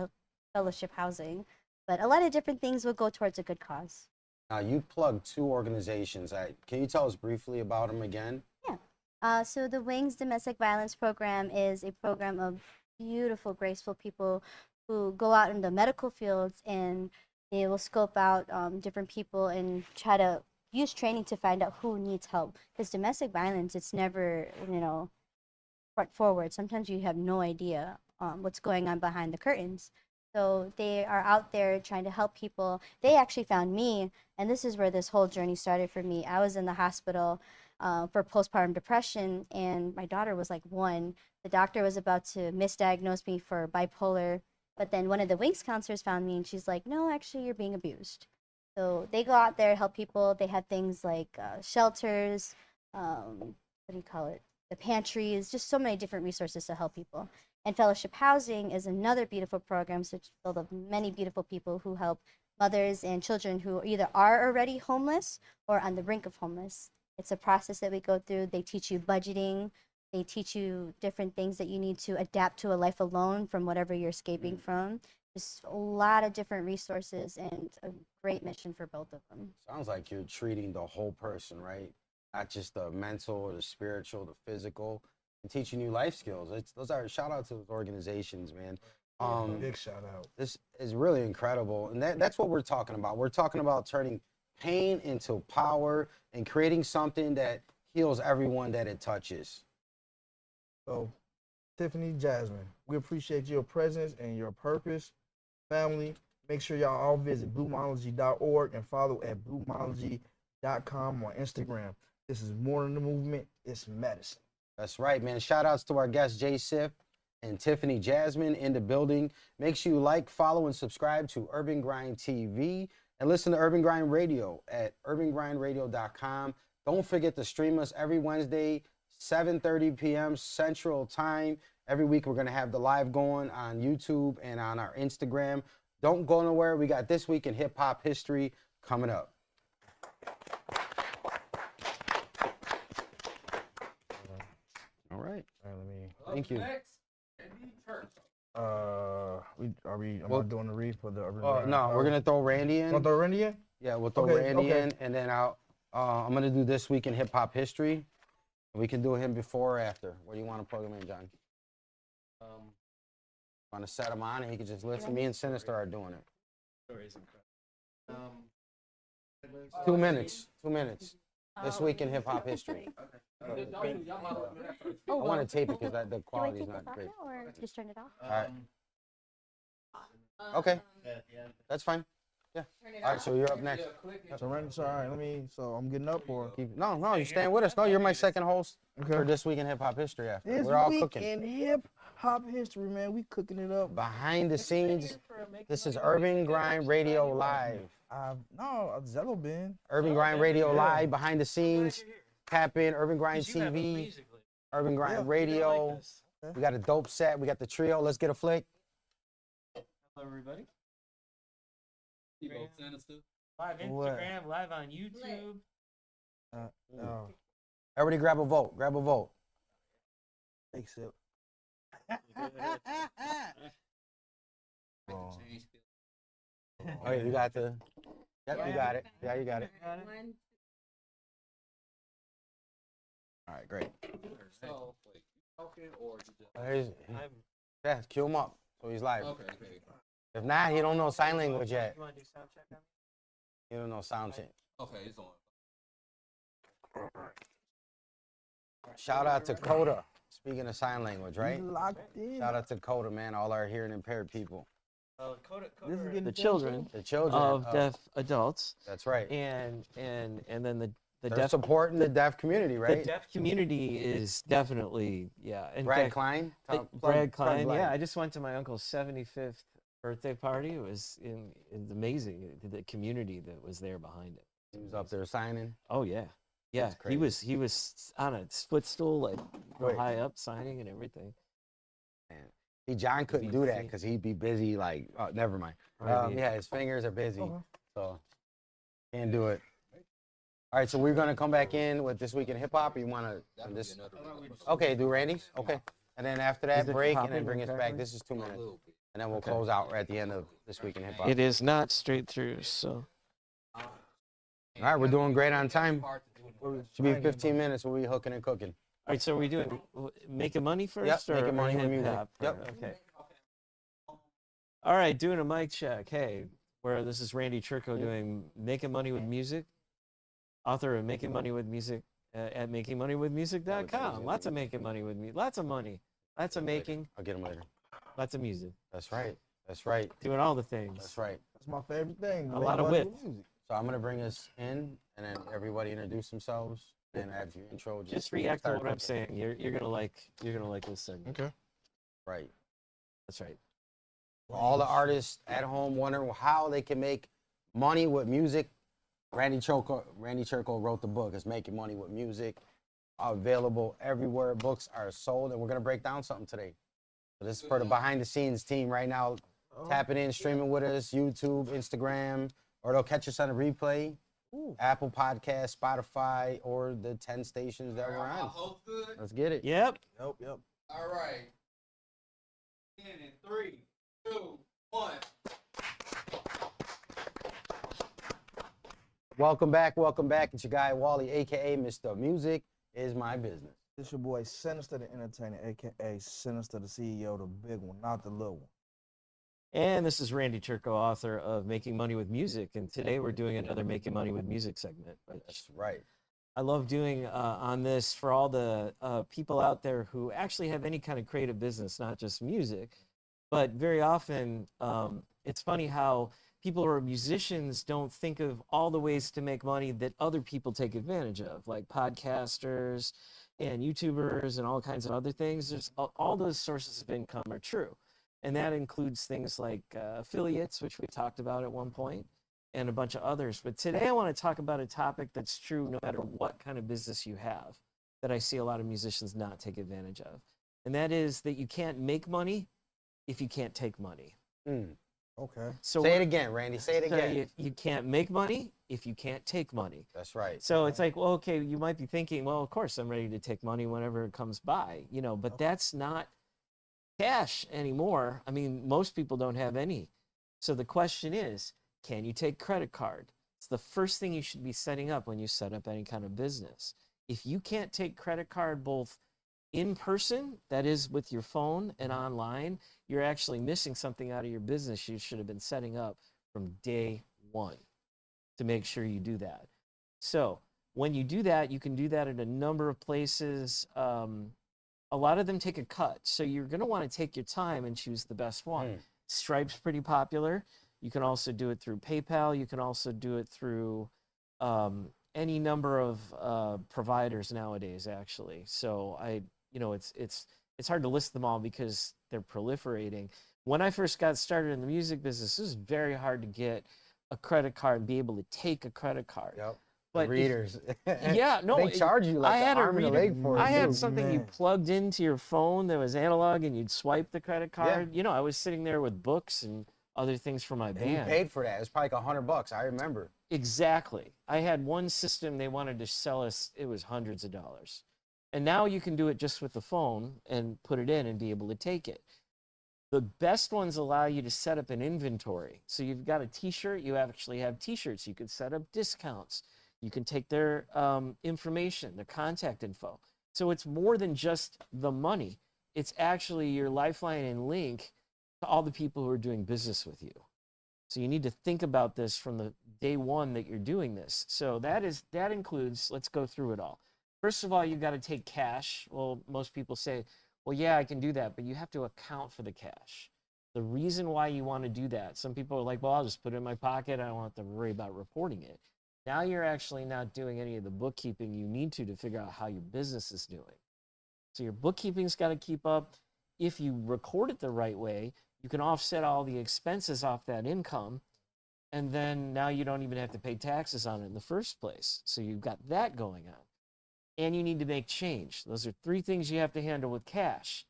fellowship housing. But a lot of different things will go towards a good cause. Now, you plugged 2 organizations. Can you tell us briefly about them again? Yeah. So the Wings Domestic Violence Program is a program of beautiful, graceful people who go out in the medical fields, and they will scope out different people and try to use training to find out who needs help. Because domestic violence, it's never, front forward. Sometimes you have no idea what's going on behind the curtains. So they are out there trying to help people. They actually found me, and this is where this whole journey started for me. I was in the hospital for postpartum depression, and my daughter was like 1. The doctor was about to misdiagnose me for bipolar, but then one of the Wings counselors found me, and she's like, no, actually, you're being abused. So they go out there, help people. They have things like shelters, the pantries, just so many different resources to help people. And fellowship housing is another beautiful program, so it's filled with many beautiful people who help mothers and children who either are already homeless or on the brink of homeless. It's a process that we go through. They teach you budgeting. They teach you different things that you need to adapt to a life alone from whatever you're escaping from. Just a lot of different resources and a great mission for both of them. Sounds like you're treating the whole person, right? Not just the mental, the spiritual, the physical, and teaching you life skills. Those are shout out to those organizations, man. Big shout out. This is really incredible, and that's what we're talking about. We're talking about turning pain into power and creating something that heals everyone that it touches. So, Tiffany Jasmine, we appreciate your presence and your purpose. Family, make sure y'all all visit bluemology.org and follow at bluemology.com on Instagram. This is more than the movement, it's medicine. That's right, man. Shout outs to our guests, Jay Sif and Tiffany Jasmine in the building. Make sure you like, follow, and subscribe to Urban Grind TV and listen to Urban Grind Radio at UrbanGrindRadio.com. Don't forget to stream us every Wednesday, 7:30 p.m. Central Time. Every week we're going to have the live going on YouTube and on our Instagram. Don't go nowhere. We got This Week in Hip Hop History coming up. All right. Thank you. Next, Randy Church. Am I doing the read for the Urban Grind? No, we're gonna throw Randy in. Want to throw Randy in? Yeah, we'll throw Randy in, and then I'm gonna do This Week in Hip Hop History. We can do him before or after. What do you want to program in, John? Want to set him on, and he can just listen. Me and Sinister are doing it. Story is incredible. 2 minutes. 2 minutes. This Week in Hip Hop History. I want to tape it because the quality's not great. Or just turn it off? All right. Okay. That's fine. Yeah. All right, so you're up next. So Randy, so all right, so I'm getting up or? No, you're staying with us. No, you're my second host for This Week in Hip Hop History. After. This We're all week cooking. in hip hop history, man, we cooking it up. Behind the scenes, this is Urban Grind Radio Live. No, I've Zello been. Urban Grind Radio Live, behind the scenes. Tap in, Urban Grind TV, Urban Grind Radio. We got a dope set. We got the trio. Let's get a flick. Hello, everybody. Live Instagram, live on YouTube. Everybody grab a vote. Grab a vote. Take sip. Oh, yeah, you got the. Yep, you got it. Yeah, you got it. All right, great. Yeah, cue him up so he's live. Okay. If not, he don't know sign language yet. You want to do sound check on me? He don't know sound check. Okay, it's on. Shout out to Coda. Speaking of sign language, right? Locked in. Shout out to Coda, man. All our hearing impaired people. The children of deaf adults. That's right. And then the They're deaf supporting the deaf community, right? The deaf community is definitely, yeah. In Brad fact, Klein? Brad Klein, yeah. I just went to my uncle's 75th birthday party. It was amazing, the community that was there behind it. He was up there signing. Oh, yeah. Yeah, he was on a footstool, like real high up, signing and everything. Man. See, John couldn't do that because he'd be busy, like, never mind. Yeah, his fingers are busy, so can't do it. All right, so we're going to come back in with This Week in Hip Hop. Or you want to this? Okay, do Randy's? Okay. And then after that, break, and then bring us back. This is 2 minutes. and then we'll Okay. close out at the end of this week in hip hop. It is not straight through, so. All right, we're doing great on time. Should be 15 minutes. We'll be hooking and cooking. All right, so are we doing making money first? Yep, making money with hip music. hop Yep. first? Okay. All right, doing a mic check. Hey, where this is Randy Churko doing Making Money with Music, author of Making Money with Music at makingmoneywithmusic.com. Lots of making money with me. Lots of money. Lots of making. I'll get them later. Lots of music. That's right. That's right. Doing all the things. That's right. That's my favorite thing. A lot of whip. So I'm gonna bring us in, and then everybody introduce themselves, and as you intro, Just react to start what I'm cooking. saying. You're gonna like this segment. Okay. Right. That's right. All the artists at home wondering how they can make money with music. Randy Churko wrote the book. It's Making Money with Music. Available everywhere books are sold, and we're gonna break down something today. So this is for the behind the scenes team right now. Tapping in, streaming with us, YouTube, Instagram, or they'll catch us on a replay. Apple Podcast, Spotify, or the 10 stations that we're on. Let's get it. Yep. Yep. All right. In 3, 2, 1. Welcome back. It's your guy Wally, aka Mr. Music is My Business. It's your boy Sinister the Entertainer, aka Sinister the CEO, the big one, not the little one. And this is Randy Churko, author of Making Money with Music. And today we're doing another Making Money with Music segment. That's right. I love doing on this for all the people out there who actually have any kind of creative business, not just music. But very often, it's funny how people who are musicians don't think of all the ways to make money that other people take advantage of, like podcasters and YouTubers and all kinds of other things. There's all those sources of income are true. And that includes things like affiliates, which we talked about at one point, and a bunch of others. But today I want to talk about a topic that's true no matter what kind of business you have, that I see a lot of musicians not take advantage of. And that is that you can't make money if you can't take money. Okay. So Say it again, Randy. Say it so again. you can't make money if you can't take money. That's right. So it's like, well, okay, you might be thinking, well, of course I'm ready to take money whenever it comes by, but that's not cash anymore. I mean, most people don't have any. So the question is, can you take credit card? It's the first thing you should be setting up when you set up any kind of business. If you can't take credit card both in person, that is with your phone, and online, you're actually missing something out of your business you should have been setting up from day one to make sure you do that. So when you do that, you can do that at a number of places. A lot of them take a cut. So you're going to want to take your time and choose the best one. Stripe's pretty popular. You can also do it through PayPal. You can also do it through any number of providers nowadays, actually. So it's hard to list them all because they're proliferating. When I first got started in the music business, it was very hard to get a credit card and be able to take a credit card. Yep. But readers. Yeah, no. They charge you like an arm and a leg for it. I had too. something you plugged into your phone that was analog, and you'd swipe the credit card. I was sitting there with books and other things for my And band. you paid for that. It was probably like $100. I remember. Exactly. I had one system they wanted to sell us. It was hundreds of dollars. And now you can do it just with the phone and put it in and be able to take it. The best ones allow you to set up an inventory. So you've got a t-shirt, you actually have t-shirts. You can set up discounts. You can take their information, their contact info. So it's more than just the money. It's actually your lifeline and link to all the people who are doing business with you. So you need to think about this from the day one that you're doing this. So that includes, let's go through it all. First of all, you've got to take cash. Well, most people say, well, yeah, I can do that, but you have to account for the cash. The reason why you want to do that, some people are like, well, I'll just put it in my pocket. I don't have to worry about reporting it. Now you're actually not doing any of the bookkeeping you need to figure out how your business is doing. So your bookkeeping's got to keep up. If you record it the right way, you can offset all the expenses off that income, and then now you don't even have to pay taxes on it in the first place. So you've got that going on. And you need to make change. Those are three things you have to handle with cash.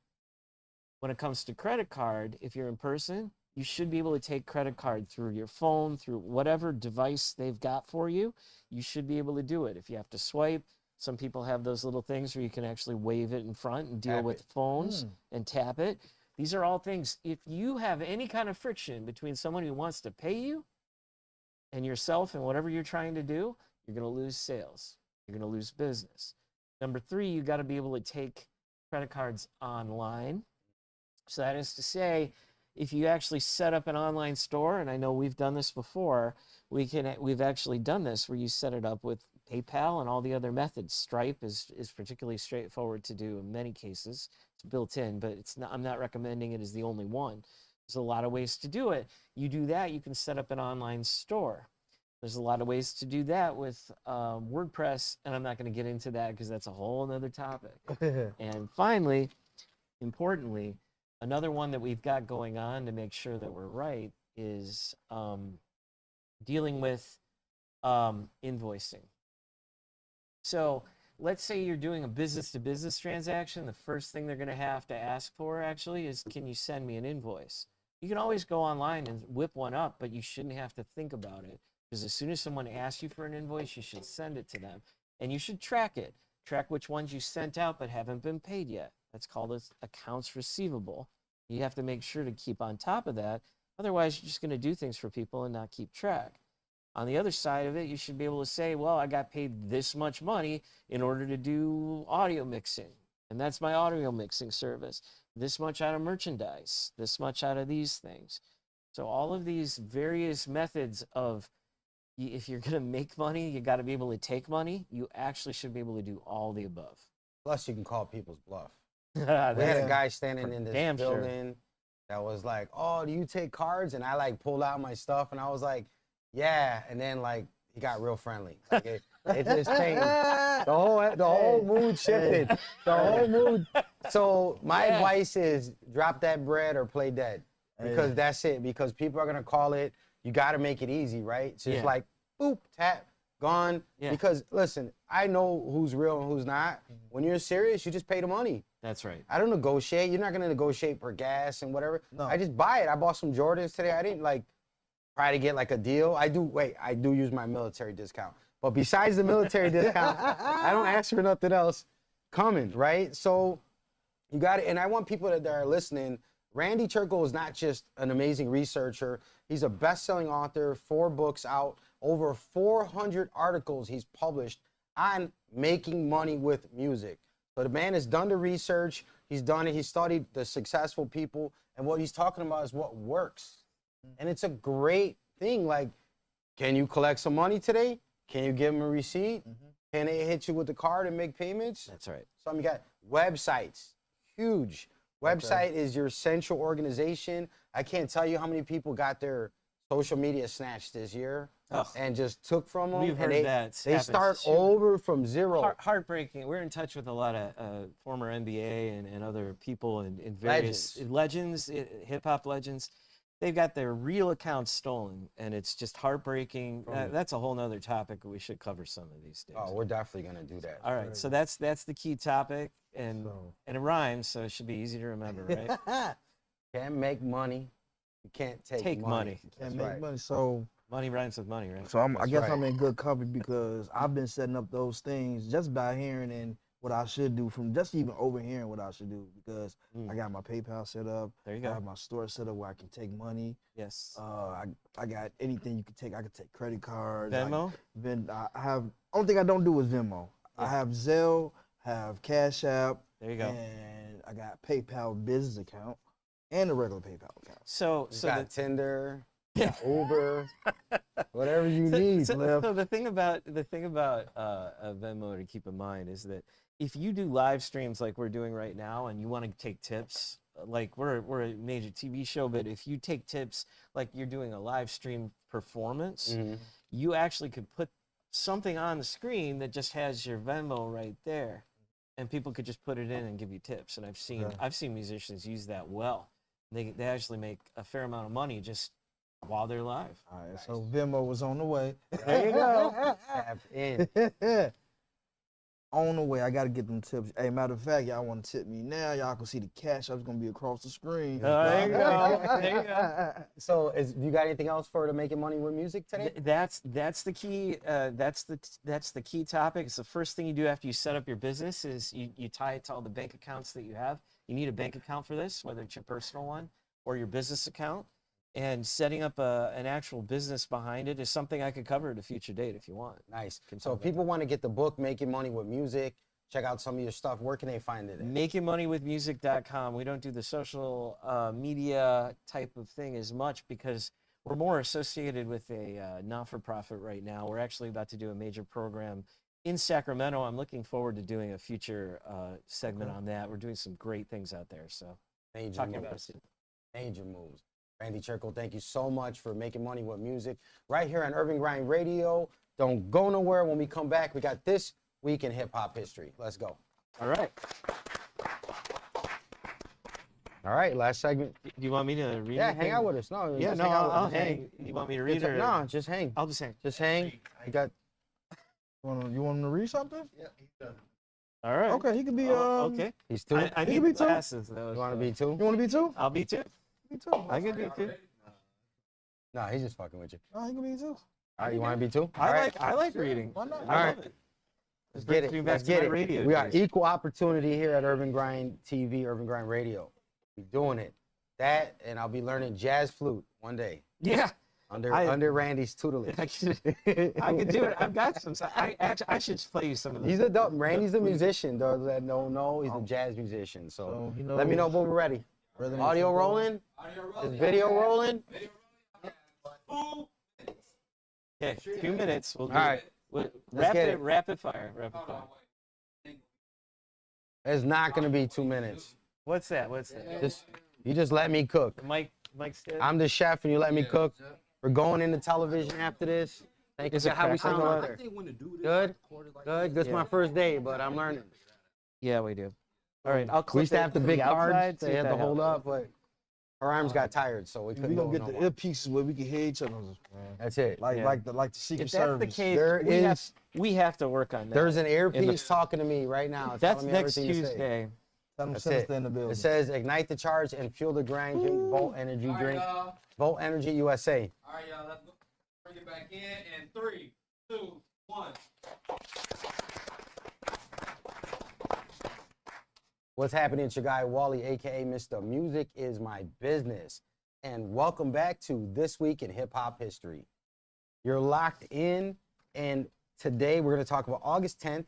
When it comes to credit card, if you're in person, you should be able to take credit card through your phone, through whatever device they've got for you. You should be able to do it. If you have to swipe, some people have those little things where you can actually wave it in front and deal with phones and tap it. These are all things. If you have any kind of friction between someone who wants to pay you and yourself and whatever you're trying to do, you're going to lose sales. You're going to lose business. Number 3, you got to be able to take credit cards online. So that is to say, if you actually set up an online store, and I know we've done this before, we've actually done this where you set it up with PayPal and all the other methods. Stripe is particularly straightforward to do in many cases. It's built in, but I'm not recommending it as the only one. There's a lot of ways to do it. You do that, you can set up an online store. There's a lot of ways to do that with WordPress, and I'm not going to get into that because that's a whole other topic. And finally, importantly, another one that we've got going on to make sure that we're right is dealing with invoicing. So let's say you're doing a business-to-business transaction. The first thing they're going to have to ask for actually is, can you send me an invoice? You can always go online and whip one up, but you shouldn't have to think about it. Because as soon as someone asks you for an invoice, you should send it to them. And you should track it. Track which ones you sent out but haven't been paid yet. That's called accounts receivable. You have to make sure to keep on top of that. Otherwise, you're just going to do things for people and not keep track. On the other side of it, you should be able to say, well, I got paid this much money in order to do audio mixing. And that's my audio mixing service. This much out of merchandise. This much out of these things. So all of these various methods of, if you're going to make money, you got to be able to take money. You actually should be able to do all the above. Plus, you can call people's bluff. We That's had a guy standing in this damn sure. building that was like, "Oh, do you take cards?" And I like pulled out my stuff, and I was like, "Yeah." And then like he got real friendly. Like, it just changed. The whole mood shifted. The whole mood. So my advice is drop that bread or play dead, because that's it. Because people are gonna call it. You got to make it easy, right? So it's like, boop, tap, gone. Yeah. Because listen, I know who's real and who's not. When you're serious, you just pay the money. That's right. I don't negotiate. You're not gonna negotiate for gas and whatever. No. I just buy it. I bought some Jordans today. I didn't like try to get like a deal. I do use my military discount. But besides the military discount, I don't ask for nothing else coming, right? So you got it. And I want people that are listening. Randy Turkle is not just an amazing researcher. He's a best-selling author, 4 books out, over 400 articles he's published on making money with music. So the man has done the research. He's done it. He's studied the successful people. And what he's talking about is what works. And it's a great thing. Like, can you collect some money today? Can you give them a receipt? Can they hit you with the card and make payments? That's right. So you got websites, huge. Website is your central organization. I can't tell you how many people got their social media snatched this year and just took from them. We've heard that. They start over from zero. Heartbreaking. We're in touch with a lot of former NBA and other people in various legends, hip-hop legends. They've got their real accounts stolen, and it's just heartbreaking. That's a whole nother topic we should cover some of these days. Oh, we're definitely going to do that. All right, so that's the key topic, and it rhymes, so it should be easy to remember, right? Can't make money. You can't take money. Can't make money. So money rhymes with money, right? So I guess I'm in good company because I've been setting up those things just by hearing and what I should do, from just even overhearing what I should do, because I got my PayPal set up. There you go. I have my store set up where I can take money. Yes. I got anything you can take. I can take credit cards. Venmo? I have. Only thing I don't do is Venmo. I have Zelle, have Cash App. There you go. And I got PayPal business account and a regular PayPal account. So got Tinder, got Uber, whatever you need. So the thing about Venmo to keep in mind is that if you do live streams like we're doing right now, and you want to take tips, like we're a major TV show, but if you take tips like you're doing a live stream performance, you actually could put something on the screen that just has your Venmo right there, and people could just put it in and give you tips. And I've seen musicians use that well. They actually make a fair amount of money just while they're live. All right, so Venmo was on the way. There you go. Tap in. On the way, I gotta get them tips. Hey, matter of fact, y'all want to tip me now? Y'all can see the cash app's gonna be across the screen. There you go. There you go. So, you got anything else for to making money with music today? That's the key. That's the key topic. It's the first thing you do after you set up your business is you tie it to all the bank accounts that you have. You need a bank account for this, whether it's your personal one or your business account. And setting up an actual business behind it is something I could cover at a future date if you want. Nice. So if people want to get the book, Making Money with Music, check out some of your stuff, where can they find it at? MakingMoneyWithMusic.com. We don't do the social media type of thing as much because we're more associated with a not-for-profit right now. We're actually about to do a major program in Sacramento. I'm looking forward to doing a future segment on that. We're doing some great things out there. So Major moves. Major moves. Randy Chirkle, thank you so much for making money with music right here on Urban Grind Radio. Don't go nowhere. When we come back, we got This Week in Hip Hop History. Let's go. All right. All right, last segment. Do you want me to read? Yeah, anything? hang out with us. No, Yeah, just no, hang out with I'll us. hang. You want me to read or? No, just hang. I'll just hang. Just hang. I got. You want him to read something? All right. Okay, he could be. Okay. He's two. I He need can be two. glasses though. You want to be two? You want to be two? I'll be two. Me too. I can be two. No, he's just fucking with you. Oh, he can be two. All right, you want to be two? All I right. like reading. Why not? I All love right. it. Let's Brings get me it. back Let's to get my it. radio We got days. equal opportunity here at Urban Grind TV, Urban Grind Radio. We're doing it. That, and I'll be learning jazz flute one day Yeah. under Randy's tutelage. I could do it. I've got some. I should play you some of those. He's a dope. Randy's a musician. Those that don't know, he's a jazz musician. So he let me know when we're ready. Brother, Audio rolling. Is video rolling? Okay, 2 minutes. We'll do All right. get it. Rapid fire. Rapid fire. It's not gonna be 2 minutes. What's that? What's that? You just let me cook. Mike's dead. I'm the chef, and you let me cook. We're going into television after this. Thank you. Is it How we crackling sound a out lot? there? Good. This is my first day, but I'm learning. Yeah, we do. All right, I'll We clip used to have the big outside, cards. see They if had to that hold helps. up, but her arms got tired, so we couldn't we go gonna get no the more. earpieces where we can hear each other. Man. That's it. Like Yeah. like the Secret If that's Service. the case, There is. we have to work on that. There's an earpiece talking to me right now. That's telling me next everything to say. Tuesday. Tell them That's send us it. in the building. It says ignite the charge and fuel the grind. Drink Volt Energy drink. Volt Energy USA. All right, y'all, let's go. Bring it back in 3, 2, 1. What's happening? It's your guy Wally, aka Mr. Music is My Business. And welcome back to This Week in Hip Hop History. You're locked in, and today we're going to talk about August 10th,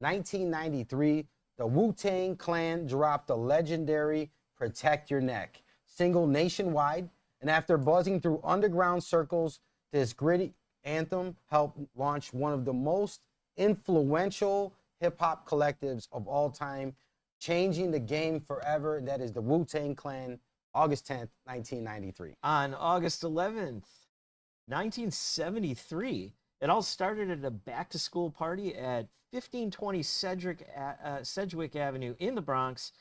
1993. The Wu-Tang Clan dropped the legendary Protect Your Neck single nationwide, and after buzzing through underground circles, this gritty anthem helped launch one of the most influential hip-hop collectives of all time, changing the game forever. That is the Wu-Tang Clan, August 10th, 1993. On August 11th, 1973, it all started at a back-to-school party at 1520 Sedgwick Avenue in the Bronx.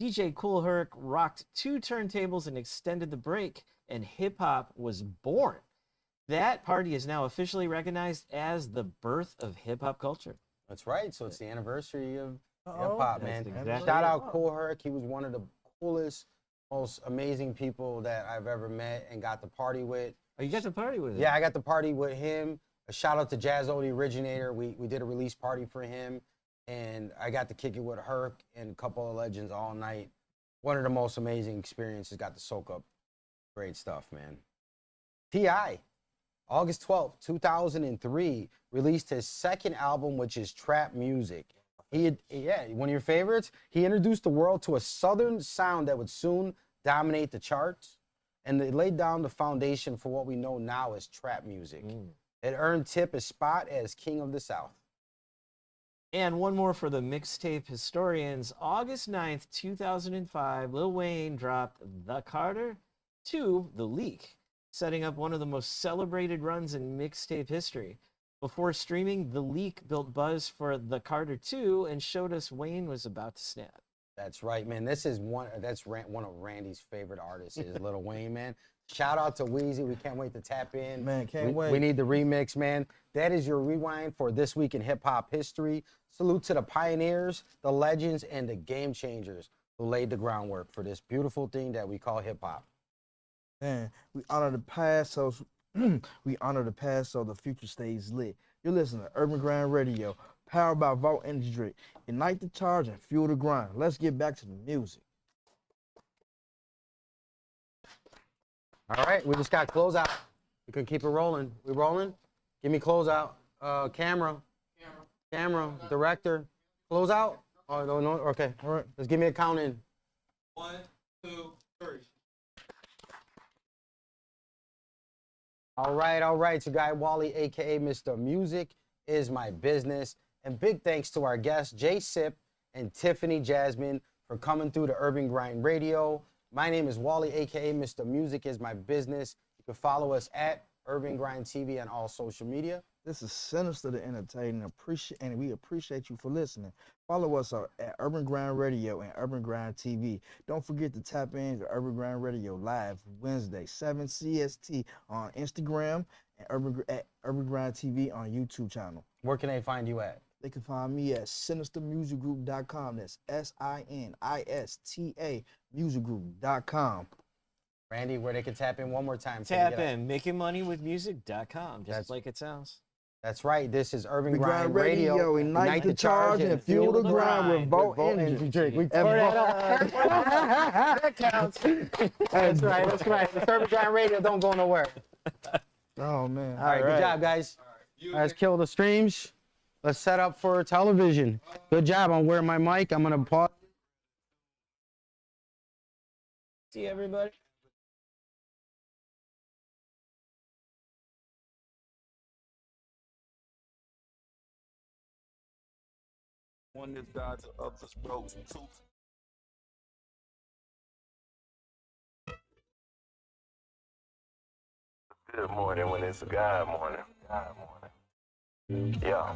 DJ Kool Herc rocked 2 turntables and extended the break, and hip-hop was born. That party is now officially recognized as the birth of hip-hop culture. That's right. So it's the anniversary of Uh-oh. hip-hop, That's man. exactly Shout it. out Kool Herc. He was one of the coolest, most amazing people that I've ever met and got to party with. Oh, you got to party with it? Yeah, I got to party with him. A shout out to Jazzo, the originator. We did a release party for him, and I got to kick it with Herc and a couple of legends all night. One of the most amazing experiences. Got to soak up great stuff, man. T.I., August 12th, 2003, released his second album, which is Trap Music. One of your favorites. He introduced the world to a southern sound that would soon dominate the charts, and it laid down the foundation for what we know now as trap music. It earned Tip a spot as King of the South. And one more for the mixtape historians. August 9th, 2005, Lil Wayne dropped The Carter to The Leak, setting up one of the most celebrated runs in mixtape history. Before streaming, The Leak built buzz for The Carter 2 and showed us Wayne was about to snap. That's right, man. This is one of Randy's favorite artists, is Lil Wayne, man. Shout out to Weezy. We can't wait to tap in. Man, can't wait. We need the remix, man. That is your rewind for this week in hip hop history. Salute to the pioneers, the legends, and the game changers who laid the groundwork for this beautiful thing that we call hip hop. Man, we honor the past, so the future stays lit. You're listening to Urban Grind Radio, powered by Vault Energy Drink. Ignite the charge and fuel the grind. Let's get back to the music. All right, we just got closeout. We can keep it rolling. We rolling? Give me closeout. Camera, director. Closeout? Oh, no, okay. All right, let's give me a count in. 1, 2, 3. All right. It's your guy Wally, aka Mr. Music is My Business. And big thanks to our guests, Jay Sip and Tiffany Jasmine, for coming through the Urban Grind Radio. My name is Wally, aka Mr. Music is My Business. You can follow us at UrbanGrindTV on all social media. This is Sinister the Entertainer, and we appreciate you for listening. Follow us at Urban Grind Radio and Urban Grind TV. Don't forget to tap into Urban Grind Radio live Wednesday, 7 CST on Instagram and at Urban Grind TV on YouTube channel. Where can they find you at? They can find me at sinistermusicgroup.com. That's SINISTA musicgroup.com. Randy, where they can tap in one more time. Tap in, makingmoneywithmusic.com, just like it sounds. That's right. This is Urban Grind Radio. Radio. Ignite the charge and fuel the grind with Vault Energy Drink. We that counts. That's right. The Urban Grind Radio don't go nowhere. Oh, man. All right, good job, guys. Let's kill the streams. Let's set up for television. Good job. I'm wearing my mic. I'm going to pause. See everybody. One is God, the other's broke. Two. Good morning when it's a God morning. Yeah.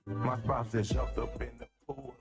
My spouse is jumped up in the pool.